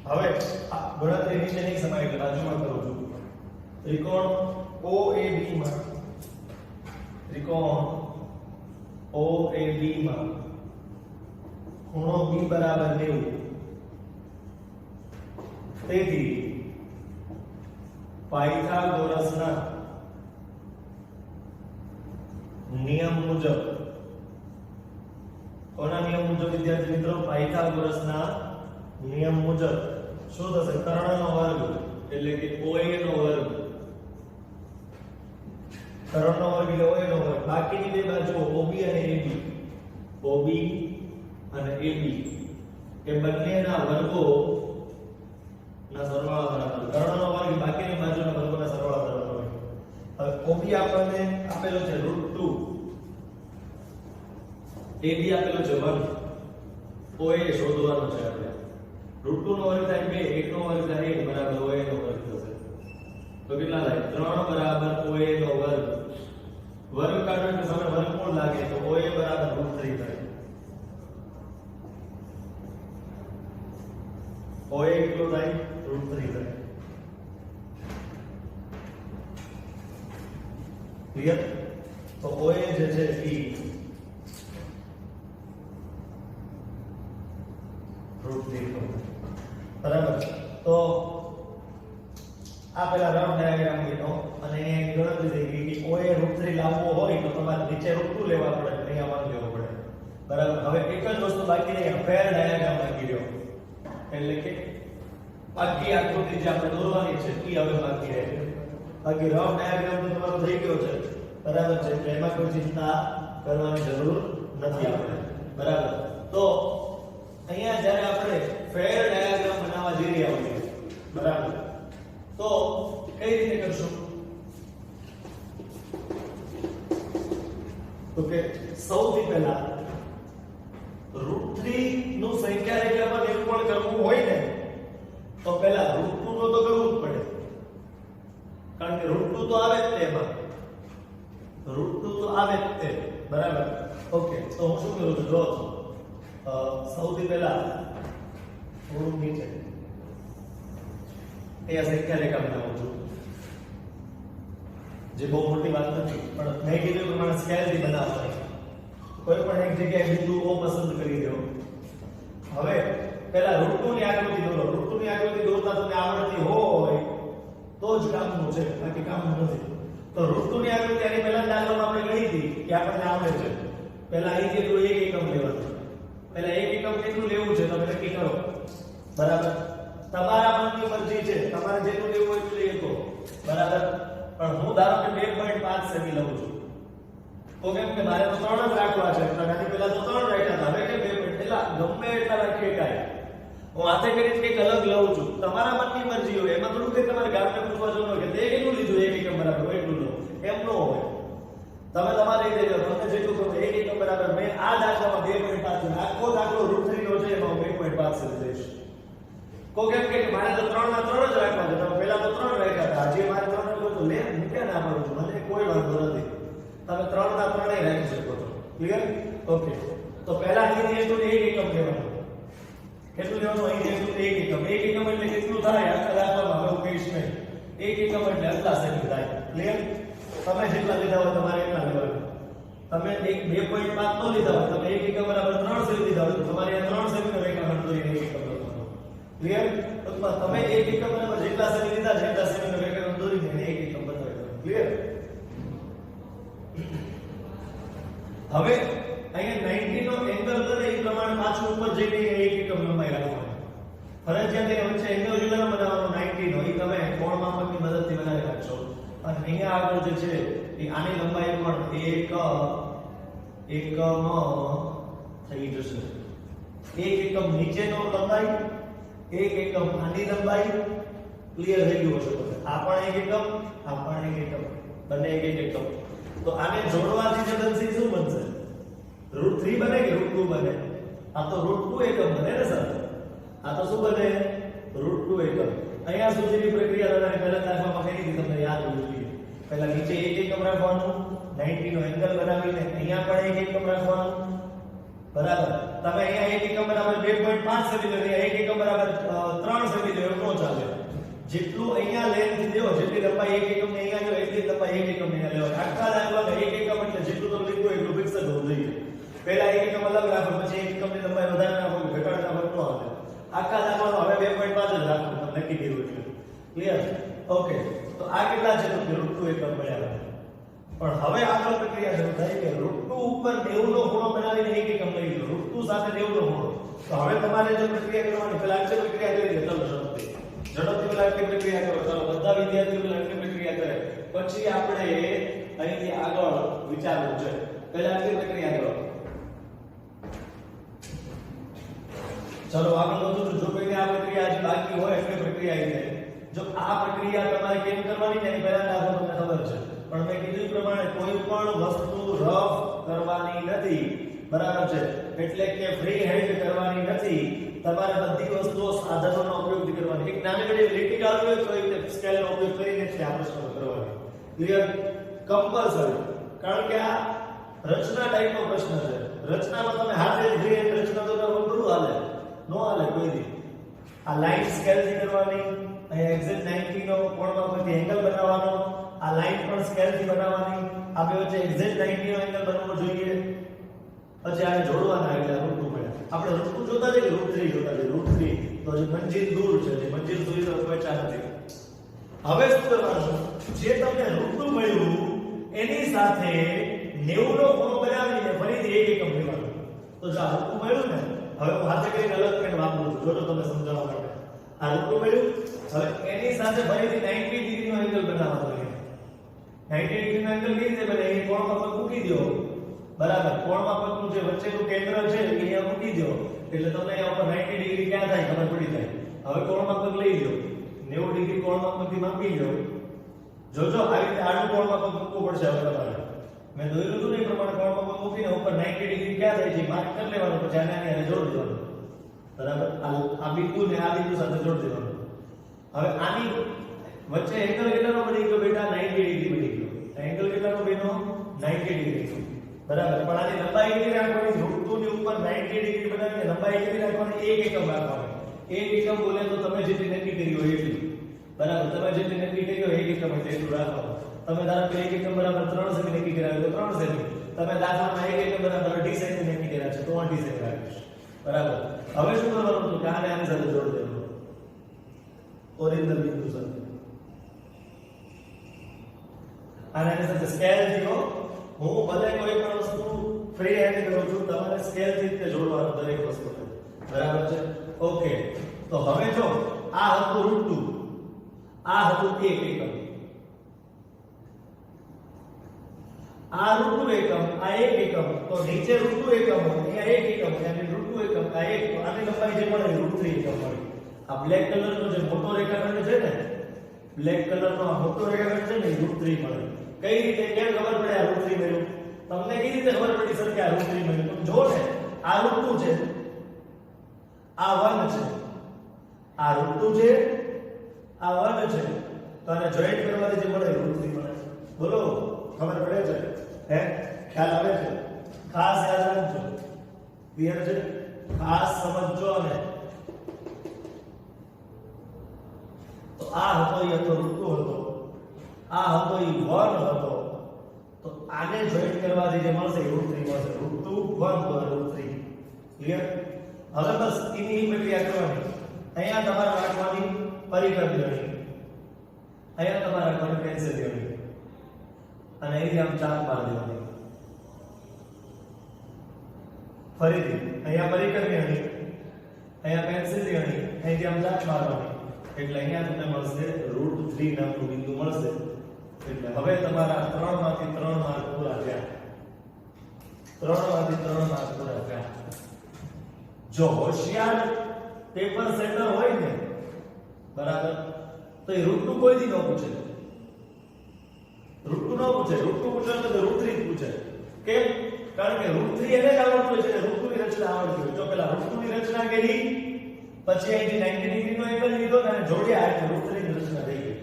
હવે ગણતરી નીચે નહીં સમાય એટલે બાજુમાં કરું છું ત્રિકોણ OAB માં ખૂણો B બરાબર 90 તેથી પાયથાગોરસના નિયમ મુજબ કોના નિયમ મુજબ વિદ્યાર્થી મિત્રો પાયથાગોરસના નિયમ મુજબ શું થશે કર્ણનો વર્ગ એટલે કે OA નો વર્ગ કર્ણનો વર્ગ એટલે OA નો વર્ગ બાકીની બે બાજુઓ OB અને AB એ બંનેના વર્ગો ના સરવાળા બરાબર કર્ણનો વર્ગ બાકીની બાજુના વર્ગોના સરવાળા બરાબર હોય હવે OB આપણને આપેલો છે √2 AB આપેલો છે 1 OA શોધવાનું છે આપણે √2 નો વર્ગ થાય 2 1 નો વર્ગ થાય 1 બરાબર OA નો વર્ગ થશે તો કેટલા થાય 3 બરાબર OA નો વર્ગ વર્ગ કાઢો એટલે સામે વર્ગમૂળ લાગે તો OA બરાબર √3 થાય OA કેટલો થાય √3 થાય ક્લિયર તો OA જે છે એ √3 બરાબર તો આ પેલા રફ ડાયાગ્રામ લીધો અને એ ગણતરી થઈ ગઈ કે OA √3 લાવવો હોય તો તમારે નીચે √2 લેવા પડે અહીંયા 1 લેવો પડે બરાબર હવે એક જ વસ્તુ બાકી રહી ફેર ડાયાગ્રામ બાકી રહ્યો એટલે કે બાકી આકૃતિ જે આપણે દોરવાની છે એ હવે બાકી રહે બાકી રફ ડાયાગ્રામ તો તમારો થઈ ગયો છે બરાબર છે એટલે એમાં કોઈ ચિંતા કરવાની જરૂર નથી આપણે બરાબર તો અહીંયા જ્યારે આપણે ફેર ડાયાગ્રામ બનાવવા જઈ રહ્યા હોઈએ બરાબર તો કઈ રીતે કરશું તો કે સૌથી પહેલા √3 નું સંખ્યા રેખામાં નિરૂપણ કરવું હોય ને તો પહેલા √2 નો તો કરવું જ પડે કારણ કે √2 તો આવે જ તેમાં √2 તો આવે જ તે બરાબર ઓકે તો હું શું કરું છું જો સૌથી પહેલા થોડું નીચે એ સંખ્યા રેખા બનાવું છું જે બહુ મોટી વાત નથી પણ મેં કીધું પ્રમાણે સ્કેલ થી બનાવવાની કોઈ પણ એક જગ્યાએ બિંદુ O પસંદ કરી દો હવે પહેલા √2 ની આકૃતિ દોરો √2 ની આકૃતિ દોરતા તમને આવડતી હોય તો જ કામનું છે બાકી કામનું નથી તો √2 ની આકૃતિ આની પહેલા દાખલામાં આપણે ગણી હતી કે આપણને આવડે છે પહેલા અહીં કેટલું 1 એકમ લેવાનું પહેલા 1 એકમ કેટલું લેવું છે તમે નક્કી કરો બરાબર તમારા મનની મરજી છે તમારે જેટલું લેવું હોય એટલું લેજો બરાબર પણ હું ધારો કે 2.5 સેમી લઉં છું તો કેમ કે મારે તો 3 જ રાખવા છે તો આની પહેલા તો 3 રાખ્યા હતા હવે કે 2 એટલા ગમે એટલા રાખીએ કાય હું હાથે કરીને કંઈક અલગ લઉં છું તમારા મનની મરજી હોય એમાં થોડું કે તમારે ગામને પૂછવા જવાનું હોય કે તે કેટલું લીધું 1 એકમ બરાબર હોય એટલું લો એમ ન હોય તમે તમારી રીતે લો તમને જેટલું ગમે 1 એકમ બરાબર મેં આ દાખલામાં 2.5 આખો દાખલો √3 નો છે એમાં 2.5 સેમી લઈશ કો કેમ કે મારે તો 3 ના 3 જ રાખવા છે તમે પહેલા તો 3 રાખ્યા હતા આજે મારે 3 રાખો તો લે મૂકે ના પાડું છું મને કોઈ વાંધો નથી તમે 3 ના 3 રાખી શકો છો ક્લિયર ઓકે તો પહેલા અહીં જેટલું 1 એકમ લેવાનું કેટલું લેવાનું અહીં જેટલું 1 એકમ 1 એકમ એટલે કેટલું થાય આખા દાખલામાં હું કહીશ નહીં 1 એકમ એટલે આટલા સેમી થાય ક્લિયર તમે જેટલા લીધા હોય તમારે એટલા લેવાનું તમે 2.5 નો લીધા હોય તમે 1 એકમ બરાબર 3 સેમી લીધા હોય તો તમારે આ 3 સેમી નો રેખાખંડ દોરીને 1 એકમ લખવાનો ક્લિયર અથવા તમે 1 એકમ બરાબર જેટલા સેમી લીધા જેટલા સેમી નો રેખાખંડ દોરીને 1 એકમ બનાવી દો ક્લિયર હવે અહીંયા 90 નો એંગલ બને એ પ્રમાણે પાછું ઉપર જઈને 1 એકમ લંબાઈ રાખવાની ફરજિયાત એ વચ્ચે એંગલ કેટલાનો બનાવવાનો 90 નો એ તમે કોણ માપકની મદદથી બનાવી રાખશો અને અહીંયા આગળ જે છે એ આની લંબાઈ પણ 1 એકમ થઈ જશે 1 એકમ નીચેનો લંબાઈ 1 એકમ આની લંબાઈ ક્લિયર થઈ ગયું હશે આ પણ 1 એકમ આ પણ 1 એકમ બંને 1 એકમ તો આને જોડવાથી જે બનશે શું બનશે √3 બને કે √2 બને આ તો √2 એકમ બને ને સર આ તો શું બને √2 એકમ અહીંયા સુધીની પ્રક્રિયા તમારે પહેલા દાખલામાં કરી હતી તમને યાદ હોવું જોઈએ પહેલા નીચે 1 એકમ રાખવાનું 90 નો એંગલ બનાવીને અહીંયા પણ 1 એકમ રાખવાનું બરાબર તમે અહીંયા 1 એકમ બરાબર 2.5 સેમી લો અહીંયા 1 એકમ બરાબર 3 સેમી લો એમ નો ચાલે જેટલું અહીંયા લેન્થ દેવો જેટલી લંબાઈ 1 એકમ ને અહીંયા જો એટલી લંબાઈ 1 એકમ ને અહીંયા લેવાની આખા દાખલામાં 1 એકમ એટલે જેટલું તમે લીધું એટલું ફિક્સ જ હોવું જોઈએ પહેલા 1 એકમ અલગ રાખો પછી 1 એકમ ની લંબાઈ વધારે રાખો ઘટાડ રાખો તો આવે આખા દાખલામાં હવે 2.5 જ રાખો તમે નક્કી કર્યું એટલે ક્લિયર ઓકે તો આ કેટલા છે તો √2 એકમ મળ્યા પણ હવે આગળ પ્રક્રિયા શરૂ થાય કે √2 ઉપર 90 નો ખૂણો બનાવીને 1 એકમ લઈ લો √2 સાથે 90 નો ખૂણો તો હવે તમારે જે પ્રક્રિયા કરવાની પહેલા આ પ્રક્રિયા કરી દે ચાલો ઝડપથી પેલા આટલી પ્રક્રિયા કરો ચાલો બધા વિદ્યાર્થીઓ પેલા આટલી પ્રક્રિયા કરે પછી આપણે અહીંથી આગળ વિચારવું છે પહેલા આટલી પ્રક્રિયા કરો ચાલો આગળ વધુ જો કોઈને આ પ્રક્રિયા હજી બાકી હોય એટલે પ્રક્રિયા આવી જાય જો આ પ્રક્રિયા તમારે કેમ કરવાની છે એની પહેલા દાખલો તમને ખબર છે પણ મેં કીધું પ્રમાણે કોઈ પણ વસ્તુ રફ કરવાની નથી બરાબર છે એટલે કે ફ્રી હેન્ડ કરવાની નથી તમારે બધી વસ્તુઓ સાધનોનો ઉપયોગ કરવાની એક નાની નાની લીટી કાઢવી હોય તો એ સ્કેલનો ઉપયોગ કરીને જ આ પ્રશ્નો કરવાની ક્લિયર કમ્પલસરી કારણ કે આ રચના ટાઈપનો પ્રશ્ન છે રચનામાં તમે હાથે ફ્રી હેન્ડ રચના તો બરોબર હાલે નો હાલે કોઈ દી આ લાઈન સ્કેલ થી કરવાની અહીંયા એક્ઝેક્ટ 90 નો કોણમાં પરથી એંગલ બનાવવાનો આ લાઈન પણ સ્કેલ થી બનાવવાની આ બે વચ્ચે એક્ઝેક્ટ 90 નો એંગલ બનવો જોઈએ પછી આને જોડવાના એટલે રૂટ મળે આપણે રૂટ જોતા છે કે રૂટ 3 જોતા છે રૂટ 3 તો જે મંજિલ દૂર છે જે મંજિલ સુધી તો પહોંચા નથી હવે શું કરવાનું જે તમને રૂટ મળ્યું એની સાથે 90 નો ખૂણો બનાવીને ફરીથી એક એકમ લેવાનો તો જો આ રૂટ મળ્યું ને હવે હું હાથે કરીને અલગ પેન વાપરું છું જોજો તમને સમજાવવા માટે આ રૂટ મળ્યું હવે એની સાથે ફરીથી 90 ડિગ્રી નો એંગલ બનાવવાનો છે 90 ડિગ્રી નો એંગલ કેવી રીતે બને એ કોણમાં પગ મૂકી દો બરાબર કોણમાં પગનું જે વચ્ચેનું કેન્દ્ર છે એ અહીંયા મૂકી દો એટલે તમને અહીંયા ઉપર 90 ડિગ્રી ક્યાં થાય ખબર પડી જાય હવે કોણમાં પગ લઈ લો 90 ડિગ્રી કોણમાં પગથી માપી લો જોજો આવી રીતે આડું કોણમાં પગ મૂકવું પડશે હવે તમારે મેં દોર્યું હતું ને એ પ્રમાણે કોણમાં પગ મૂકીને ઉપર 90 ડિગ્રી ક્યાં થાય છે માર્ક કરી લેવાનું પછી આને જોડી દેવાનું બરાબર આ બિંદુ ને આ બિંદુ સાથે જોડી દેવાનું હવે આની વચ્ચે એંગલ કેટલાનો બની ગયો બેટા 90 ડિગ્રી બની ગયો એંગલ કેટલાનો બન્યો 90 ડિગ્રી બરાબર પણ આની લંબાઈ કેટલી રાખવાની રૂટ 2 ની ઉપર 90 ડિગ્રી બનાવીને લંબાઈ કેટલી રાખવાની એક એકમ રાખવાની એક એકમ બોલે તો તમે જેટલી નક્કી કરી હોય એટલી બરાબર તમે જેટલી નક્કી કરી હોય એક એકમ એટલે એટલું રાખવાનું તમે ધારો કે એક એકમ બરાબર 3 સેમી નક્કી કર્યા તો 3 સેમી તમે દાખલામાં એક એકમ બરાબર 2.5 સેમી નક્કી કર્યા છે તો 2.5 સેમી રાખીશ બરાબર હવે શું કરવાનું તો આને આની સાથે જોડી દેવાનું ઓરિજિનલ બિંદુ સાથે આને આની સાથે સ્કેલ થયો હું ભલે કોઈ પણ વસ્તુ ફ્રી હેન્ડ કરું છું તમારે સ્કેલ થી તે જોડવાનું દરેક વસ્તુ બરાબર છે ઓકે તો હવે જો આ હતું રૂટ 2 આ હતું એક એકમ આ રૂટ 2 એકમ આ એક એકમ તો નીચે રૂટ 2 એકમ અહીંયા એક એકમ અને રૂટ 2 એકમ આ એક તો આની લંબાઈ જે મળે રૂટ 3 એકમ મળે આ બ્લેક કલરનો જે મોટો રેખાખંડ છે ને બ્લેક કલરનો આ મોટો રેખાખંડ છે ને રૂટ 3 મળે કઈ રીતે કેમ ખબર પડે આ રૂટ 3 મળ્યું તમને કઈ રીતે ખબર પડી સર કે આ રૂટ 3 મળ્યું તમે જો ને આ રૂટ 2 છે આ 1 છે આ રૂટ 2 છે આ 1 છે તો આને જોઈન્ટ કરવાથી જે મળે રૂટ 3 મળે બોલો ખબર પડે છે હે ખ્યાલ આવે છે ખાસ યાદ રાખજો ક્લિયર છે ખાસ સમજજો ને તો આ હતો એ હતો રૂટ 2 હતો આ હતો એ 1 હતો તો આને જોઈન્ટ કરવાથી જે મળશે રૂટ 3 મળશે રૂટ 2 1 તો રૂટ 3 ક્લિયર હવે બસ એની પ્રક્રિયા કરવાની અહીંયા તમારે રાખવાની પરિકર લેવાની અહીંયા તમારે રાખવાની પેન્સિલ લેવાની અને અહીંથી આમ ચાપ માર દેવાની ફરીથી અહીંયા પરિકર લેવાની અહીંયા પેન્સિલ લેવાની અહીંથી આમ ચાપ મારવાની એટલે અહીંયા તમને મળશે રૂટ 3 નામનું બિંદુ મળશે એટલે હવે તમારા 3 માંથી 3 માર્ક પૂરા થયા 3 માંથી 3 માર્ક પૂરા થયા જો હોશિયાર પેપર સેટર હોય ને બરાબર તો એ રૂટ 2 કોઈ દી ન પૂછે રૂટ 2 ન પૂછે રૂટ 2 પૂછે તો રૂટ 3 પૂછે કેમ કારણ કે રૂટ 3 એને જ આવડતું હોય છે રૂટ 2 ની રચના આવડતી હોય જો પેલા રૂટ 2 ની રચના કરી પછી અહીંથી 90 ડિગ્રી નો એંગલ લીધો અને જોડ્યા એટલે રૂટ 3 ની રચના થઈ ગઈ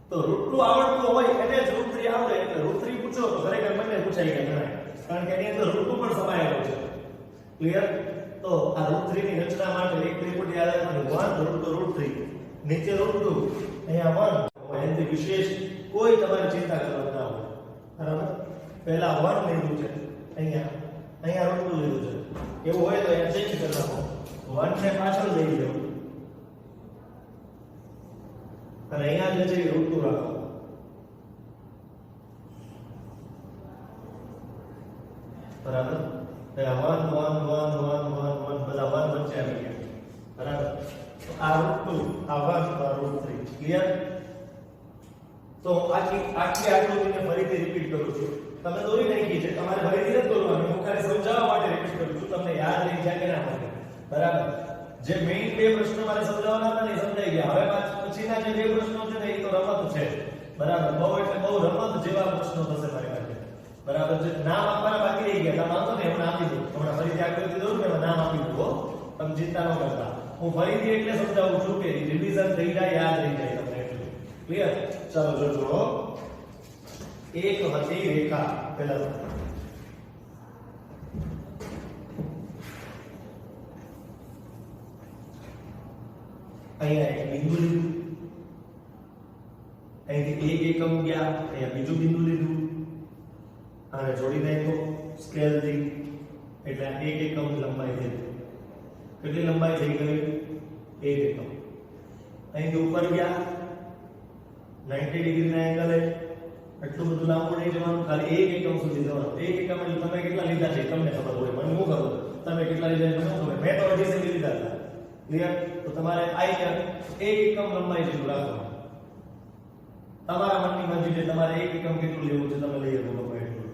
તો રૂટ 2 આવડતું હોય એને જ રૂટ 3 આવડે એટલે રૂટ 3 પૂછો તો ખરેખર બંને પૂછાઈ ગયા કારણ કે એની અંદર રૂટ 2 પણ સમાયેલો છે ક્લિયર તો આ રૂટ 3 ની રચના માટે એક ત્રિપુટ યાદ રાખવાનું 1 રૂટ 3 નીચે રૂટ 2 અહીંયા 1 એનાથી વિશેષ કોઈ તમારે ચિંતા કરવાની ના હોય બરાબર પહેલા 1 લીધું છે અહીંયા રૂટ 2 લીધું છે એવું હોય તો અહીંયા ચેન્જ કરી નાખો 1 ને પાછળ લઈ લો અને અહીંયા જે છે રૂટ 2 રાખો બરાબર પહેલા 1 1 1 1 1 1 બધા 1 વચ્ચે આવી ગયા બરાબર તો આ રૂટ 2 આ 1 આ રૂટ 3 ક્લિયર તો આટલી આકૃતિને ફરીથી રિપીટ કરું છું તમે દોરી નાખી છે તમારે ફરીથી નથી દોરવાની હું ખાલી સમજાવવા માટે રિપીટ કરું છું તમને યાદ રહી જાય કે ના મળે બરાબર જે મેઈન બે પ્રશ્નો મારે સમજાવવાના હતા ને સમજાઈ ગયા હવે પછીના જે બે પ્રશ્નો છે ને એ તો રમત છે બરાબર બહુ એટલે બહુ રમત જેવા પ્રશ્નો થશે મારી પાસે બરાબર છે. નામ આપવાના બાકી રહી ગયા. તમે વાંધો ને હમણાં આપી દો. હમણાં ફરીથી આકૃતિ દઉં ને નામ આપી દઉં હો. તમે ચિંતા ન કરતા. હું ફરીથી એટલે સમજાવું છું કે રિવિઝન થઈ જાય, યાદ રહી જાય તમને એટલું. ક્લિયર? ચાલો જોજો. એક હતી રેખા. પહેલા અહીંયા એક બિંદુ લીધું, અહીંથી એક એકમ ગયા, અહીંયા બીજું બિંદુ લીધું, આને જોડી નાખ્યો સ્કેલ થી, એટલે એક એકમ લંબાઈ થઈ. કેટલી લંબાઈ થઈ ગઈ? એક એકમ. અહીંથી ઉપર ગયા 90 ડિગ્રીના એંગલે, એટલું બધું લાંબુ નહીં જવાનું, ખાલી એક એકમ સુધી જવાનું. એક એકમ એટલે તમે કેટલા લીધા છે તમને ખબર હોય, મને હું ખબર, તમે કેટલા લીધા છે મને ખબર. મેં તો 2.5 સેમી લીધા હતા. ક્લિયર? તો તમારે આઈકન એક એકમ લંબાઈ જેટલું રાખવાનું. તમારા મનની મરજી છે, તમારે એક એકમ કેટલું લેવું છે તમે લઈ શકો ગમે એટલું.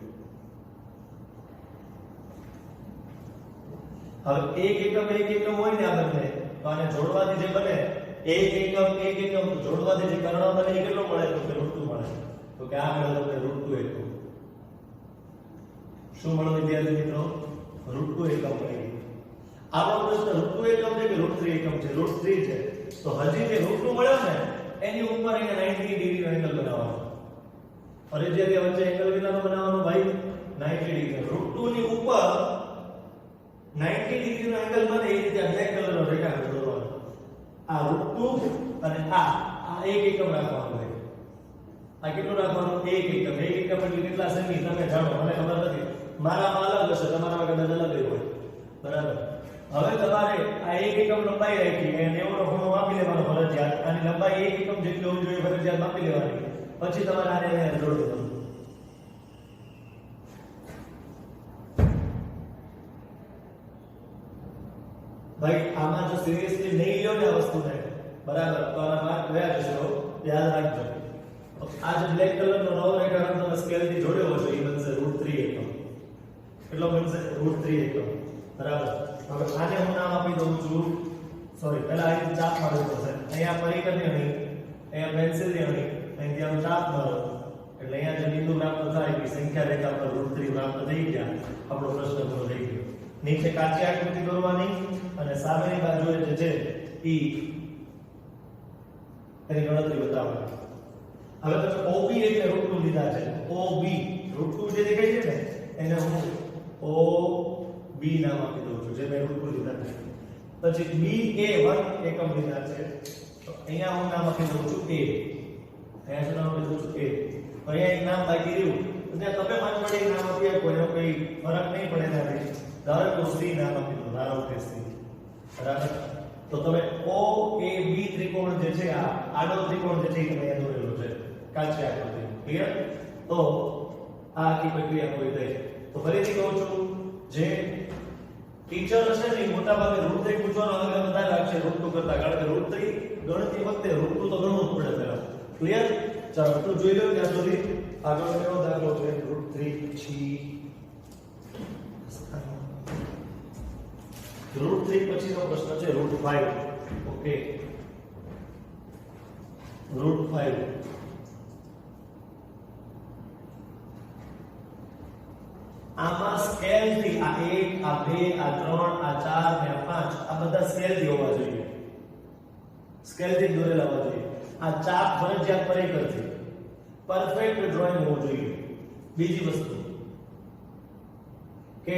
હવે એક એકમ હોય ને આ બંને, તો આને જોડવાથી જે બને એક એકમ જોડવાથી જે કર્ણ બને એ કેટલો મળે? તો કે √2 મળે. તો કે આ મળે તમને √2 એકમ. શું મળે વિદ્યાર્થી મિત્રો? √2 એકમ મળે. આપણો પ્રશ્ન √2 એકમ છે કે √3 એકમ છે? √3 છે. તો હજી જે √2 મળ્યો ને એની ઉપર એને 90 ડિગ્રીનો એંગલ બનાવવાનો. ફરજિયાત વચ્ચે એંગલ કેટલાનો બનાવવાનો ભાઈ? 90 ડિગ્રી. √2 ની ઉપર 90 ડિગ્રીનો એંગલ બને એ રીતે આ બ્લેક કલરનો રેખાખંડ દોરવાનો. આ √2 અને આ એક એકમ રાખવાનું ભાઈ. આ કેટલું રાખવાનું? એક એકમ. એક એકમ એટલે કેટલા સેમી તમે જાણો, મને ખબર નથી. મારામાં અલગ હશે, તમારામાં કદાચ અલગ હોય. બરાબર. હવે તમારે આ એક એકમ લંબાઈ રાખી અને 90 નો ખૂણો માપી લેવાનો ફરજિયાત. આની લંબાઈ એક એકમ જેટલી હોવી જોઈએ ફરજિયાત માપી લેવાની. પછી તમારે આને જોડી દેવાનું. ભાઈ આમાં જો સિરિયસલી નહીં લ્યો ને આ વસ્તુને, બરાબર, તો આના માર્ક ગયા જશે. યાદ રાખજો. આ જે બ્લેક કલરનો નવો રેખાખંડ તમે સ્કેલથી જોડ્યો હશે એ બનશે √3 એકમ. કેટલો બનશે? √3 એકમ. બરાબર. હવે આને હું નામ આપી દઉં છું, સોરી, પહેલા આ રીતે ચાપ મારવું પડશે. અહીંયા પરિકરની અણી, અહીંયા પેન્સિલની અણી, અહીંથી આમ ચાપ મારો એટલે અહીંયા જે બિંદુ પ્રાપ્ત થાય એ સંખ્યા રેખા પર √3 પ્રાપ્ત થઈ ગયા. આપણો પ્રશ્ન પૂરો થઈ ગયો. નીચે કાચી આકૃતિ દોરવાની અને સામેની બાજુએ જે છે એની ગણતરી બતાવવાની. હવે તમે OB એટલે √2 લીધા છે. OB √2 જે દેખાય છે ને એને હું OB નામ આપી દઉં છું, જે મેં √2 લીધા છે. પછી BA1 એકમ લીધા છે, તો અહીંયા હું નામ આપી દઉં છું A. અહીંયા શું નામ આપી દઉં છું? A. તો અહીંયા એક નામ બાકી રહ્યું, એટલે તમે મનપડી નામ આપી આપો, એનો કોઈ ફરક નહીં પડે એનાથી. ધારો કે C નામ આપી દો, ધારો કે C. બરાબર. તો તમે OAB ત્રિકોણ જે છે, આ આડો ત્રિકોણ જે છે એ તમે અહીંયા દોરેલો છે કાચી આકૃતિ. ક્લિયર? તો આ આખી પ્રક્રિયા પૂરી થઈ. તો ફરીથી કહું છું, જે ટીચર હશે ને મોટા ભાગે √3 પૂછવાનો આગ્રહ વધારે રાખશે √2 કરતા, કારણ કે √3 ગણતી વખતે √2 તો ગણવું જ પડે પહેલા. ક્લિયર? ચાલો તો જોઈ લો ત્યાં સુધી. આગળ કયો દાખલો છે? √3 પછી √3 પછીનો પ્રશ્ન છે √5. ઓકે, √5. આમાં સ્કેલ થી આ 1 આ 2 આ 3 આ 4 ને આ 5 આ બધા સ્કેલ થી હોવા જોઈએ. સ્કેલ થી દોરેલા હોવા જોઈએ. આ ચાપ ફરજિયાત પરિકર છે. પરફેક્ટ ડ્રોઈંગ હોવું જોઈએ. બીજી વસ્તુ કે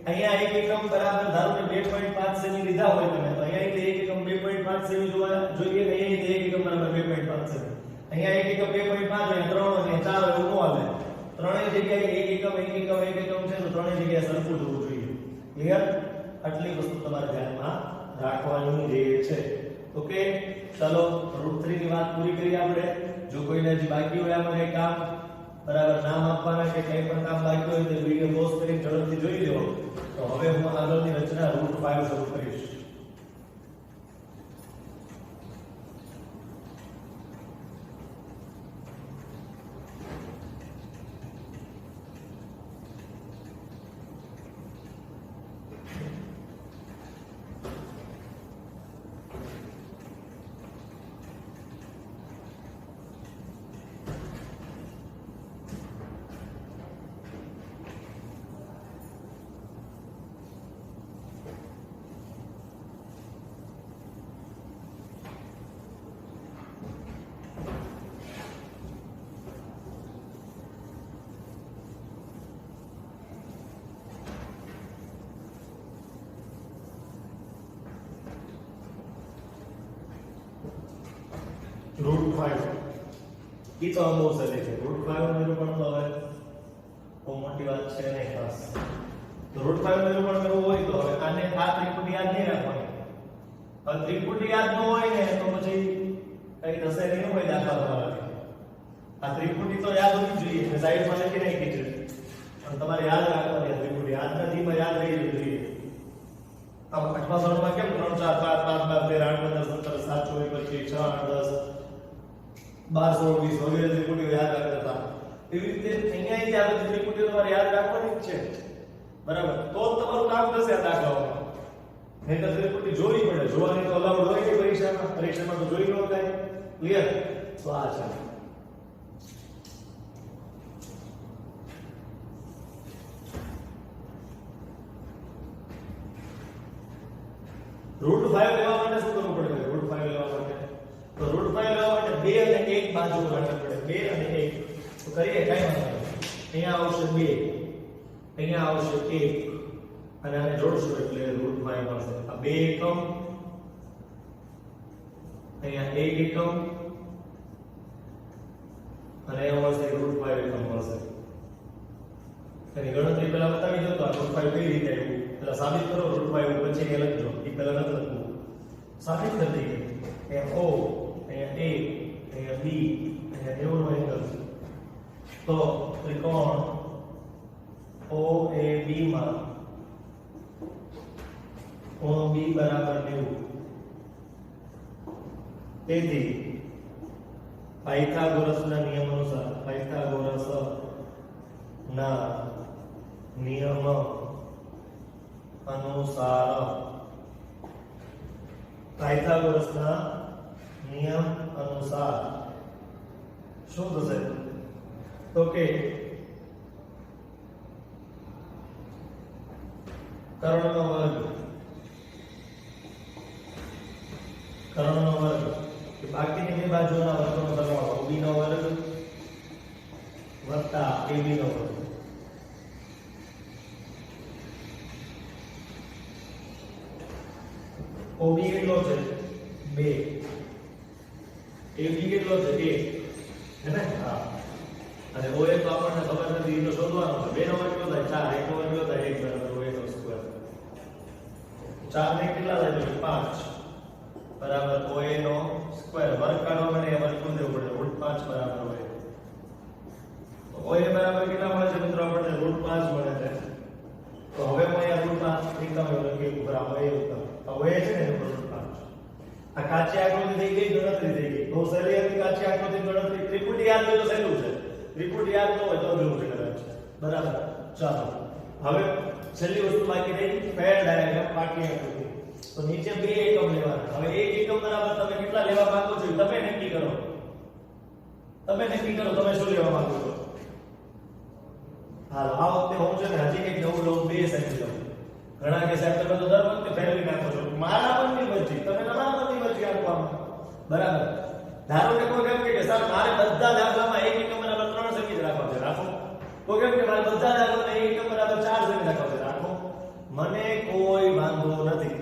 અહીંયા એક એકમ બરાબર ધારો કે 2.5 સેમી લીધા હોય તમે, તો અહીંયા એટલે એક એકમ 2.5 સેમી જોવા જોઈએ ને અહીંયા એક એકમ બરાબર 2.5 સેમી. અહીંયા એક એકમ 2.5 હોય, 3 હોય ને 4 હોય, એવું ન હાલે. ત્રણેય જગ્યાએ એક એકમ છે, તો ત્રણેય જગ્યાએ સરખું જ હોવું જોઈએ. ક્લિયર? આટલી વસ્તુ તમારે ધ્યાનમાં રાખવાની છે. ઓકે, ચાલો √3 ની વાત પૂરી કરી આપણે. જો કોઈને હજી બાકી હોય આમાં કંઈ કામ, બરાબર, નામ આપવાના કે કંઈ પણ કામ બાકી હોય તો વિડિયો પોઝ કરીને ઝડપથી જોઈ લો. તો હવે હું આગળની રચના √5 શરૂ કરીશ. √5 ઈ તો બહુ સહેલી છે √5 નું નિરૂપણ તો હવે બહુ મોટી વાત છે નહીં ખાસ તો √5 નું નિરૂપણ કરવું હોય તો હવે આને આ ત્રિપુટી યાદ નહીં રાખવાની હવે ત્રિપુટી યાદ ન હોય ને તો પછી કઈ થશે નહીં હોય દાખલા તમારાથી આ ત્રિપુટી તો યાદ હોવી જોઈએ મેં સાઈડમાં લખી નાખી છે પણ તમારે યાદ રાખવાની ત્રિપુટી યાદ નથી માં યાદ રહી જોઈએ આમ આઠમા ધોરણમાં કેમ 3 4 5 5 12 13 8 15 17 25 26 12 16 20 વગેરે ત્રિપુટીઓ યાદ રાખતા હતા એવી રીતે અહીંયા જે આ બધી ત્રિપુટીઓ તમારે યાદ રાખવાની જ છે બરાબર તો જ તમારું કામ થશે આ દાખલાઓમાં નહીં તો ત્રિપુટી જોવી પડે જોવાની તો અલાઉડ હોય કે પરીક્ષામાં તો જોઈ ન થાય ક્લિયર તો આ છે √5 લેવા માટે શું કરવું પડે √5 લેવા માટે તો √5 લેવા માટે 2 અને 1 બાજુ રાખવી પડે 2 અને 1 તો કરીએ કઈ વાંધો નહીં અહીંયા આવશે 2 અહીંયા આવશે 1 અને આને જોડશું એટલે √5 મળશે આ 2 એકમ અહીંયા 1 એકમ અને અહીંયા મળશે √5 એકમ મળશે એની ગણતરી પહેલા બતાવી દો તો આ √5 કઈ રીતે આવ્યું પેલા સાબિત કરો √5 પછી એ લખજો એ પહેલા નથી લખવું સાબિત કરી દઈએ અહીંયા O અહીંયા A અહીંયા B અહીંયા એવોનો એંગલ તો ત્રિકોણ OAB માં કોણ B બરાબર 90 તેથી પાયથાગોરસના નિયમ અનુસાર પાયથાગોરસના નિયમ અનુસાર શું થશે તો કે કર્ણનો વર્ગ કે બાકીની બે બાજુઓના વર્ગનો સરવાળો OB નો વર્ગ વત્તા AB નો વર્ગ OB કેટલો છે 2 AB કેટલો છે 1 હે ને હા અને OA તો આપણને ખબર નથી એ તો શોધવાનો છે 2 નો વર્ગ કેટલો થાય 4 1 નો વર્ગ કેટલો થાય 1 બરાબર OA નો સ્ક્વેર 4 ને કેટલા થાય 5 બરાબર OA નો સ્ક્વેર વર્ગ કાઢવા માટે એ વર્ગ કુલ દેવું પડે √5 બરાબર OA તો OA બરાબર કેટલા મળે છે મિત્રો આપણને √5 મળે છે તો હવે હું અહીંયા √5 એકમ લખી બરાબર OA છે ને √5 આ કાચી આકૃતિ થઈ ગઈ ગણતરી થઈ ગઈ બહુ સહેલી હતી કાચી આકૃતિ ગણતરી ત્રિપુટી યાદ હોય તો સહેલું છે ત્રિપુટી યાદ ન હોય તો અઘરું છે કદાચ બરાબર ચાલો હવે છેલ્લી વસ્તુ બાકી રહી પેર ડાયાગ્રામ પાકી આકૃતિ તો નીચે 2 એકમ લેવાના હવે 1 એકમ બરાબર તમે કેટલા લેવા માંગો છો તમે નક્કી કરો તમે શું લેવા માંગો છો હાલો આ વખતે હું છે ને હજી એક નવું લઉં 2 સેમી લઉં ઘણા કે સાહેબ તમે તો દર વખતે ફેરવી નાખો છો મારા મનની મરજી તમે તમારા મનની મરજી આપવામાં બરાબર ધારો કે કોઈ કેમ કે સર મારે બધા દાખલામાં 1 એકમ બરાબર 3 સેમી જ રાખવા છે રાખો કોઈ કેમ કે મારે બધા દાખલામાં 1 એકમ બરાબર 4 સેમી રાખવા છે રાખો મને કોઈ વાંધો નથી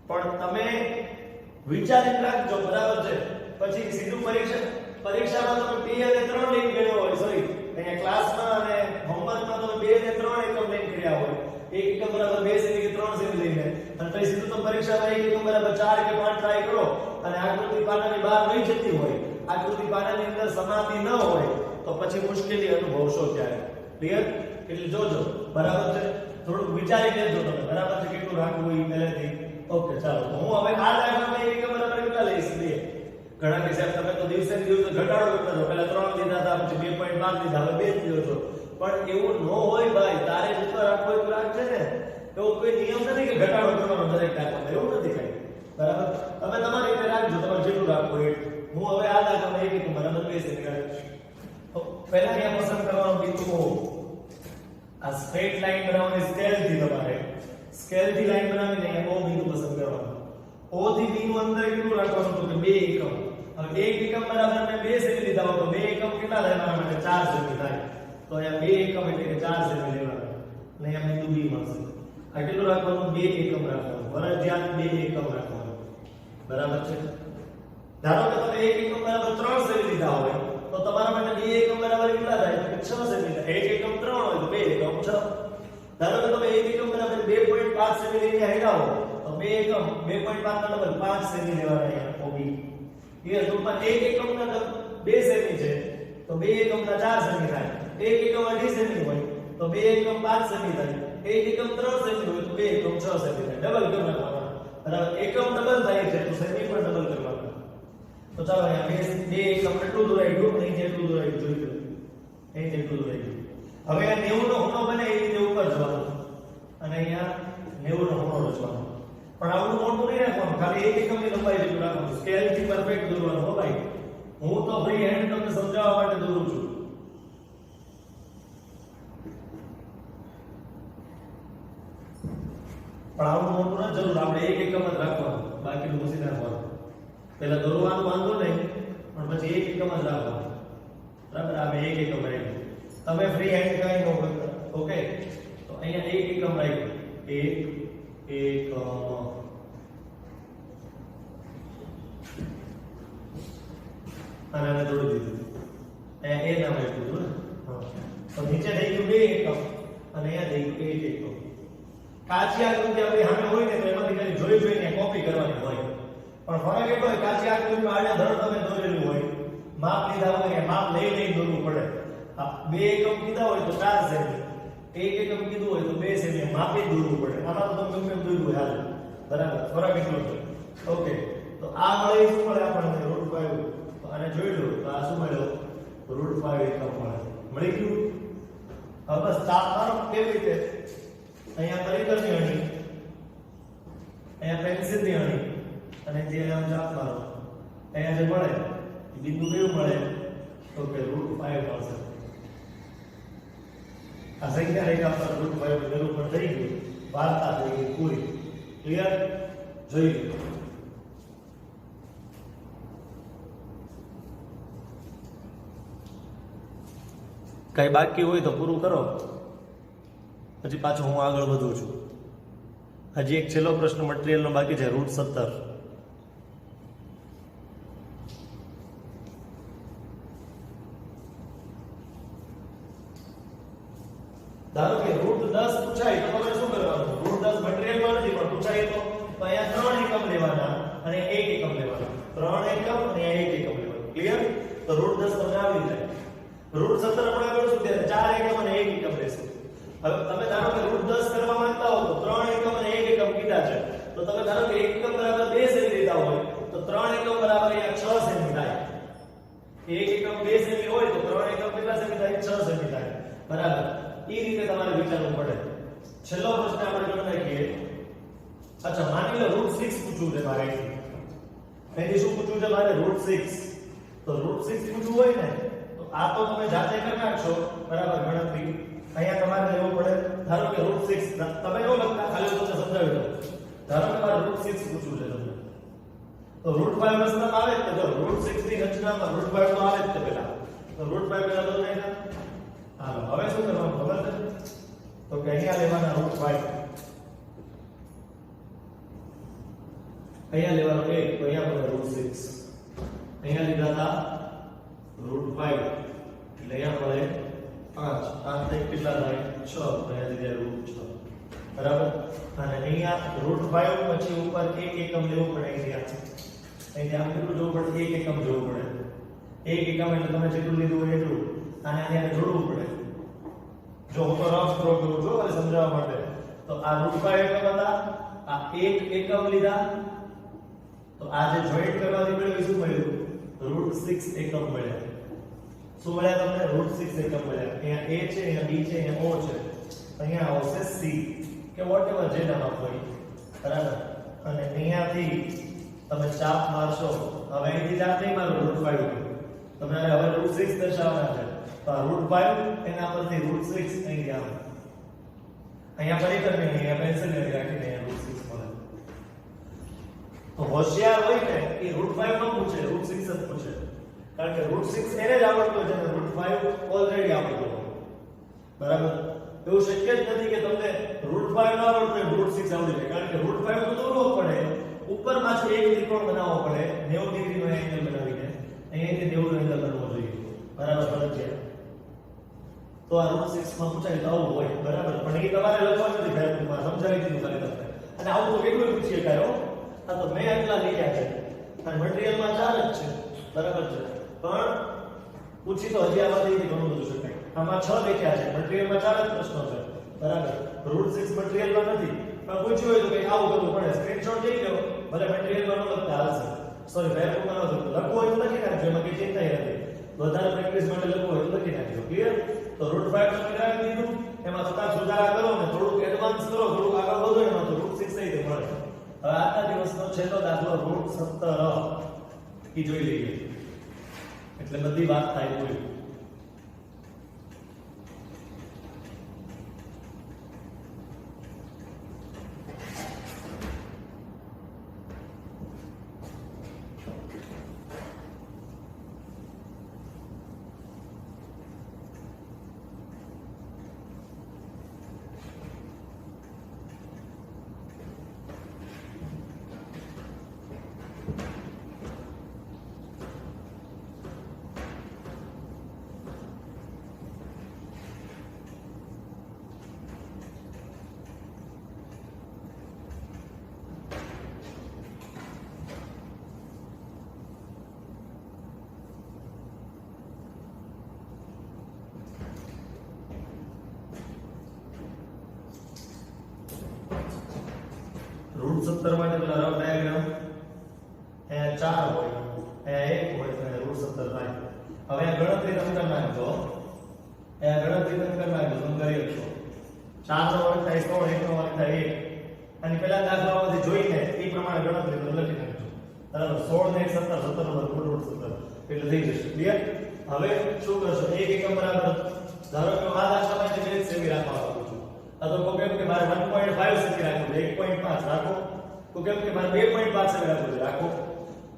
પણ તમે વિચારીને રાખજો બરાબર છે પછી સીધું પરીક્ષામાં તમે 2 અને 3 લઈને ગયો હોય સોરી અહીંયા ક્લાસમાં અને હોમવર્કમાં તમે 2 અને 3 એકમ લઈને કર્યા હોય 1 એકમ બરાબર 2 સેમી કે 3 સેમી લઈને અને પછી સીધું તમે પરીક્ષામાં 1 એકમ બરાબર 4 કે 5 ટ્રાય કરો અને આકૃતિ પાનાની બહાર નહીં જતી હોય આકૃતિ પાનાની અંદર સમાતિ ન હોય તો પછી મુશ્કેલી અનુભવશો ત્યારે ક્લિયર એટલે જોજો બરાબર છે થોડું વિચારી લેજો તમે બરાબર છે કેટલું રાખવું એ પહેલેથી ઓકે ચાલો તો હું હવે આ દાખલામાં 1 એકમ બરાબર કેટલા લઈશ 2 ઘણા કે સાહેબ તમે તો દિવસે ઘટાડો કરતા છો પહેલા 3 લીધા હતા પછી 2.5 લીધા હવે 2 જ લ્યો છો પણ એવું ન હોય ભાઈ તારે જેટલો રાખવો એટલું રાખજે ને એવો કોઈ નિયમ નથી કે ઘટાડો કરવાનો દરેક દાખલામાં એવું નથી કઈ બરાબર તમે તમારી રીતે રાખજો તમારે જેટલું રાખવું એટલું હું હવે આ દાખલામાં 1 એકમ બરાબર 2 સેમી રાખીશ તો પહેલા અહીંયા પસંદ કરવાનું બિંદુ આ સ્ટ્રેટ લાઈન બનાવવાની સ્કેલથી તમારે સ્કેલથી લાઈન બનાવીને અહીંયા O બિંદુ પસંદ કરવાનું O થી B નું અંતર કેટલું રાખવાનું તો કે 2 એકમ હવે 1 એકમ બરાબર મેં 2 સેમી લીધા હોય તો 2 એકમ કેટલા થાય મારા માટે 4 સેમી થાય તો અહીંયા 2 એકમ એટલે કે 4 સેમી લેવાના અને અહીંયા બિંદુ B મળશે આ કેટલું રાખવાનું 2 એકમ રાખવાનું ફરજિયાત 2 એકમ રાખવાનું બરાબર છે ધારો કે તમે 1 એકમ બરાબર 3 સેમી લીધા હોય તો તમારા માટે 2 એકમ બરાબર કેટલા થાય? તો 6 સેમી થાય. 1 એકમ 3 હોય તો 2 એકમ 6. ધારો કે તમે 1 એકમ બરાબર 2.5 સેમી લઈને આવ્યા હો તો 2 એકમ 2.5 ના ડબલ 5 સેમી લેવાના અહીંયા ઓબી. ક્લિયર? તો 1 એકમ ના 2 સેમી છે તો 2 એકમ ના 4 સેમી થાય. 1 એકમ 2.5 સેમી હોય તો 2 એકમ 5 સેમી થાય. 1 એકમ 3 સેમી હોય તો 2 એકમ 6 સેમી થાય. ડબલ કરવાના. બરાબર? એકમ ડબલ થાય છે તો સેમી પણ ડબલ કરવાના. તો ચાલો અહીંયા 2 એકમ એટલું દોરાઈ ગયું અને અહીં એટલું દોરાઈ ગયું. જોઈ લો અહીં એટલું દોરાઈ ગયું. હવે આ 90 નો ખૂણો બને એ રીતે ઉપર જવાનું અને અહીંયા 90 નો ખૂણો રચવાનો. પણ આવડું મોટું નહીં રાખવાનું, ખાલી 1 એકમની લંબાઈ જેટલું રાખવાનું. સ્કેલ થી પરફેક્ટ દોરવાનું હો ભાઈ. હું તો ફ્રી હેન્ડ તમને સમજાવવા માટે દોરું છું. પણ આવડું મોટું ન જરૂર, આપણે 1 એકમ જ રાખવાનું, બાકીનું પછી રાખવાનું. પહેલા દોરવાનું વાંધો નહીં પણ પછી 1 એકમ જ રાખવાનું. બરાબર? આપણે 1 એકમ રાખ્યું. તમે ફ્રી હેન્ડ કાઈ ન કરતા. ઓકે? તો અહીંયા 1 એકમ રાખ્યું. 1 એકમ અને આને જોડી દીધું. અહીંયા એ નામ આપ્યું હતું ને. હા. તો નીચે થઈ ગયું 2 એકમ અને અહીંયા થઈ ગયું 1 એકમ. કાચી આકૃતિ આપણી સામે હોય ને તો એમાંથી ખાલી જોઈને કોપી કરવાની હોય. પણ ફરક એટલો હોય કાચી આકૃતિમાં આડા ધડ તમે દોરેલું હોય, માપ લીધા હોય માપ લઈ દોરવું પડે. 2 એકમ કીધા હોય તો 4 સેમી, 1 એકમ કીધું હોય તો 2 સેમી માપી દોરવું પડે. આમાં તો તમે ગમે દોરવું હાલ. બરાબર? ફરક એટલો છે. ઓકે? તો આ મળે શું મળે આપણને? √5. તો આને જોઈ લો તો આ શું મળ્યો? √5 એકમ મળે. મળી ગયું? હવે બસ ચાપ મારો કેવી રીતે? અહીંયા પરિકરની અણી, અહીંયા પેન્સિલની અણી અને જે આમ ચાપ મારો અહીંયા જે મળે એ બિંદુ કયું મળે? તો કે √5 મળશે. આ સંખ્યા રેખા પર √5 નું નિરૂપણ થઈ ગયું. વાર્તા થઈ ગઈ પૂરી. ક્લિયર? જોઈ લો. કઈ બાકી હોય તો પૂરું કરો, પછી પાછો હું આગળ વધું છું. હજી એક છેલ્લો પ્રશ્ન મટીરીયલનો બાકી છે. √17. ધારો કે √10 પૂછાય તો તમારે શું કરવાનું? √10 મટીરીયલમાં નથી પણ પૂછાય તો અહીંયા 3 એકમ લેવાના અને 1 એકમ લેવાના. 3 એકમ અને 1 એકમ લેવાનું. ક્લિયર? તો √10 તમને આવડી જાય. √17 આપણે કરશું ત્યારે 4 એકમ અને 1 એકમ લેશું. હવે તમે ધારો કે √10 કરવા માંગતા હો તો 3 એકમ અને 1 એકમ કીધા છે. તો તમે ધારો કે 1 એકમ બરાબર 2 સેમી લીધા હોય તો 3 એકમ બરાબર અહીંયા 6 સેમી થાય. 1 એકમ 2 સેમી હોય તો 3 એકમ કેટલા સેમી થાય? 6 સેમી થાય. બરાબર? એ રીતે તમારે વિચારવું પડે. છેલ્લો પ્રશ્ન આપણે કરી નાખીએ. અચ્છા, માની લો √6 પૂછવું છે મારે. અહીંથી શું પૂછવું છે મારે? √6. તો √6 પૂછવું હોય ને તો આ તો તમે જાતે કરી નાખશો. બરાબર? ગણતરી અહીંયા તમારે લેવું પડે. ધારો કે √6 તમે નો લખતા, ખાલી તમને સમજાવી દઉં. ધારો કે મારે √6 પૂછવું છે તમને, તો √5 રચનામાં આવે જ તો √6 ની રચનામાં √5 તો આવે જ તે પહેલા. તો √5 પહેલા તો નહીં ના. હાલો, હવે શું કરવાનું ખબર છે? તો કે અહીંયા લેવાના √5, અહીંયા લેવાનો 1 તો અહીંયા મળે √6. અહીંયા લીધા હતા √5 એટલે અહીંયા મળે 5. 5 ને કેટલા થાય? 6. અહીંયા લીધા √6. બરાબર? અને અહીંયા √5 પછી ઉપર 1 એકમ લેવું પડે. અહીંયા આમ કેટલું જોવું પડે? 1 એકમ જોવું પડે. 1 એકમ એટલે તમે જેટલું લીધું હોય એટલું. આને અહીંયા જોડવું પડે. જો હું તો રફ સ્ટ્રોક કરું છું અને સમજાવવા માટે. તો આ √5 એકમ હતા, આ 1 એકમ લીધા, તો આ જે જોઈન્ટ કરવાથી મળ્યું શું મળ્યું? √6 એકમ મળ્યા. શું મળ્યા તમને? √6 એકમ મળ્યા. અહીંયા A છે, અહીંયા B છે, અહીંયા O છે, અહીંયા આવશે C કે વોટેવર જે નામ આપો એ. બરાબર? અને અહીંયાથી તમે ચાપ મારશો. હવે અહીંથી ચાપ નહીં મારો √5 તમારે હવે √6 દર્શાવવાના છે. તો આ √5 એના પરથી √6 અહીં આવે. અહીંયા પરિકરની અહીંયા પેન્સિલ ને રાખીને અહીંયા √6 મળે. તો હોશિયાર હોય ને એ √5 નો પૂછે, √6 જ પૂછે. કારણ કે √6 એને જ આવડતો છે ને √5 ઓલરેડી આવડતો હોય. બરાબર? એવું શક્ય જ નથી કે તમને √5 ન આવડતો હોય √6 આવડી જાય. કારણ કે √5 તો દોરવો પડે ઉપર પાછું એક ત્રિકોણ બનાવવો પડે 90 ડિગ્રીનો એંગલ બનાવીને અહીંયાથી 90 નો એંગલ બનવો જોઈએ બરાબર ફરજિયાત તો આ √6 માં પૂછાય તો આવું હોય બરાબર પણ એ તમારે લખવાનું નથી ફેરફારમાં સમજાવી દીધું ખાલી તમને અને આવું તો કેટલું પૂછી શકાય હો આ તો મેં આટલા લખ્યા છે અને મટીરીયલમાં 4 જ છે બરાબર છે પણ પૂછી તો હજી આમાંથી ઘણું બધું શકાય આમાં 6 લખ્યા છે મટીરીયલમાં 4 જ પ્રશ્નો છે બરાબર √6 મટીરીયલમાં નથી પણ પૂછ્યું હોય તો કંઈક આવું કરવું પડે સ્ક્રીનશોટ લઈ લો ભલે મટીરીયલમાં ન લખતા હાલશે સોરી ફેરફારમાં ન લખવું હોય તો લખી નાખજો એમાં કઈ ચિંતા નથી વધારે પ્રેક્ટિસ માટે લખવું હોય તો લખી નાખજો ક્લિયર તો √5 તમે રાખી દીધું એમાં થોડા સુધારા કરો ને થોડુંક એડવાન્સ કરો થોડુંક આગળ વધો એમાં તો √6 થઈ જાય મળે હવે આજના દિવસનો છેલ્લો દાખલો √17 ઈ જોઈ લઈએ એટલે બધી વાત થાય પૂરી √17 માટે પેલા રફ ડાયાગ્રામ અહીંયા 4 હોય અહીંયા 1 હોય અને √17 થાય હવે આ ગણતરી તમે કરી નાખજો અહીંયા ગણતરી તમે કરી નાખજો તમે કરી શકશો 4 નો વર્ગ થાય 100 1 નો વર્ગ થાય 1 અને પેલા દાખલામાંથી જોઈને એ પ્રમાણે ગણતરી તમે લખી નાખજો બરાબર 16 ને 17 17 નો વર્ગ √17 એટલે થઈ જશે ક્લિયર હવે શું કરશો એક એકમ બરાબર ધારો કે આ દાખલામાં જે મેં સેમી રાખવા માંગુ છું આ તો કેમ કે મારે 1.5 સેમી રાખવું છે 1.5 રાખો તો કેમ કે મારે 2.5 સેમી રાખવું છે રાખો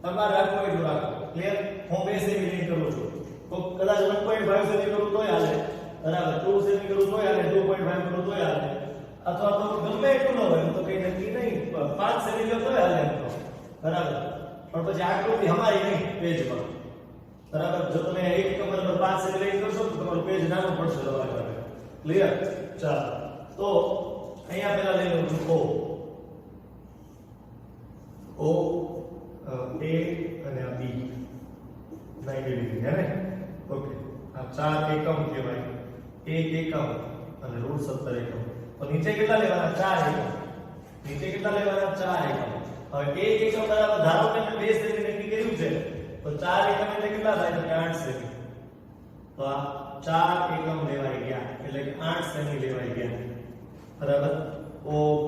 તમારે રાખવું એટલું રાખો ક્લિયર હું 2 સેમી લઈ કરું છું તો કદાચ 1.5 સેમી કરું તોય હાલે બરાબર 2 સેમી કરું તોય હાલે 2.5 કરું તોય હાલે અથવા તો ગમે એટલું ન હોય તો કઈ નક્કી નહીં 5 સેમી લો તોય હાલે એમ તો બરાબર પણ પછી આકૃતિ અમારી નહીં પેજમાં બરાબર જો તમે એક કમર પર 5 સેમી લઈ કરશો તો તમારું પેજ નાનું પડશે તમારા માટે ક્લિયર ચાલો તો અહીંયા પહેલા લઈ લઉં છું O A અને આ B 90 ડિગ્રી હે ને ઓકે આ 4 એકમ કહેવાય 1 એકમ અને √17 એકમ તો નીચે કેટલા લેવાના 4 એકમ નીચે કેટલા લેવાના 4 એકમ હવે 1 એકમ બરાબર ધારો કે મેં 2 સેમી નક્કી કર્યું છે તો 4 એકમ એટલે કેટલા થાય તો 8 સેમી તો આ 4 એકમ લેવાઈ ગયા એટલે કે 8 સેમી લેવાઈ ગયા બરાબર OB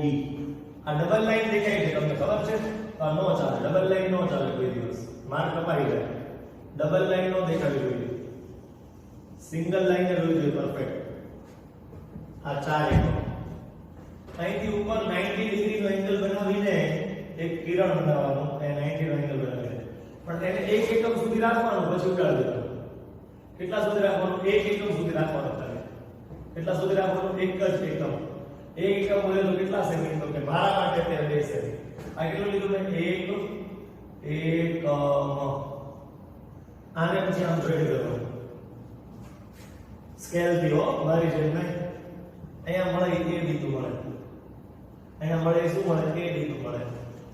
આ ડબલ લાઈન દેખાય છે તમને ખબર છે તો નો ચાલે ડબલ લાઈન નો ચાલે કોઈ દિવસ માર્ક કપાઈ જાય ડબલ લાઈન નો દેખાવી જોઈએ સિંગલ લાઈન જ હોવી જોઈએ પરફેક્ટ આ 4 એકમ અહીંથી ઉપર 90 ડિગ્રી નો એંગલ બનાવીને એક કિરણ બનાવવાનો એ 90 નો એંગલ બનાવીને પણ એને 1 એકમ સુધી રાખવાનું પછી ઉડાડી દેવાનું કેટલા સુધી રાખવાનું 1 એકમ સુધી રાખવાનું છે કેટલા સુધી રાખવાનું એક જ એકમ 1 એકમ બોલે તો કેટલા સેમી તો કે મારા માટે તે 2 સેમી આ કેટલું લીધું મેં 1 એકમ આને પછી આમ જોડી દેવાનું સ્કેલ થી હો મારી જેમ નહીં અહીંયા મળે a દીધું મળે અહીંયા મળે શું મળે a દીધું મળે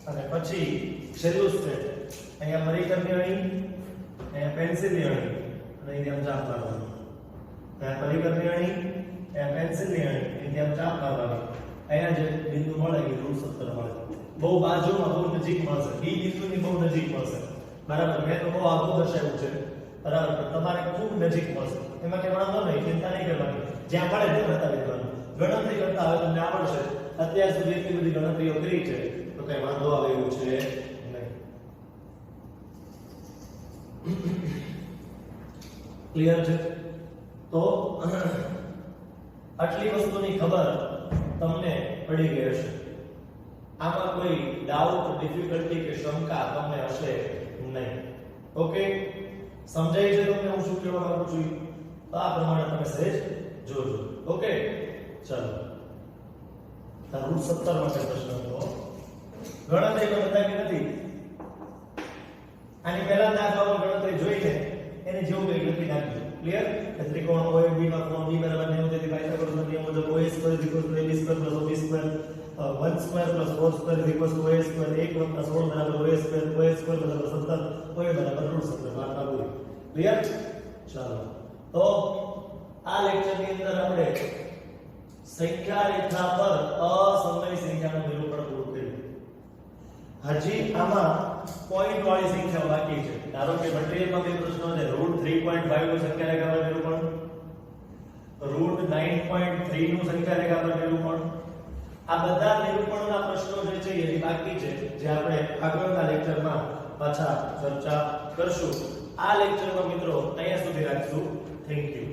અને પછી છેલ્લું સ્ટેપ અહીંયા મરીકરની અણી અહીંયા પેન્સિલની અણી અને અહીંયા આમ ચાપ મારવાનું અહીંયા મરીકરની અણી અહીંયા પેન્સિલની અણી અહીંયા આમ ચાપ મારવાનું અહીંયા જે બિંદુ મળે એ √17 મળે બહુ બાજુમાં બહુ નજીક મળશે b બિંદુની બહુ નજીક મળશે બરાબર મેં તો બહુ આગળ દર્શાવ્યું છે બરાબર તમારે ખૂબ નજીક મળશે એમાં કે વાંધો નહીં ચિંતા નહીં કરવાની જ્યાં મળે ત્યાં બતાવી દેવાનું ગણતરી કરતા હવે તમને આવડશે અત્યાર સુધી એટલી બધી ગણતરીઓ કરી છે તો કઈ વાંધો આવે એવું છે નહીં ક્લિયર છે તો આટલી વસ્તુની ખબર તમને પડી ગઈ હશે આમાં કોઈ ડાઉટ ડિફિકલ્ટી કે શંકા તમને હશે નહીં ઓકે સમજાય છે તમને હું શું કહેવા માંગુ છું તો આ પ્રમાણે તમે સહેજ જોજો ઓકે ચાલો √17 માટે પ્રશ્ન હતો ગણતરી તો બતાવી નથી. આની પહેલા દાખલામાં ગણતરી જોઈને એને જેવું કંઈક લખી નાખજો. ક્લિયર? ત્રિકોણ OAB માં કોણ b બરાબર 90 તેથી પાયથાગોરસનો નિયમ મુજબ OA² = AB² + OB² 1² + 4² = A² 1 + 16 OA² OA² બરાબર 17 OA બરાબર √17 વાત પૂરી. ક્લિયર? ચાલો તો આ લેક્ચરની અંદર આપણે સંખ્યા રેખા પર અસમય સંખ્યાનું નિરૂપણ પૂરું કર્યું. હજી આમાં પોઈન્ટ વાળી સંખ્યા બાકી છે. ધારો કે મટીરીયલમાં બે પ્રશ્નો છે. √3.5 નું સંખ્યા રેખા પર નિરૂપણ, √9.3 નું સંખ્યા રેખા પર નિરૂપણ. આ બધા નિરૂપણના પ્રશ્નો જે છે એ બાકી છે, જે આપણે આગળના લેક્ચરમાં પાછા ચર્ચા કરશું. આ લેક્ચરમાં મિત્રો અહીંયા સુધી રાખશું. Thank you.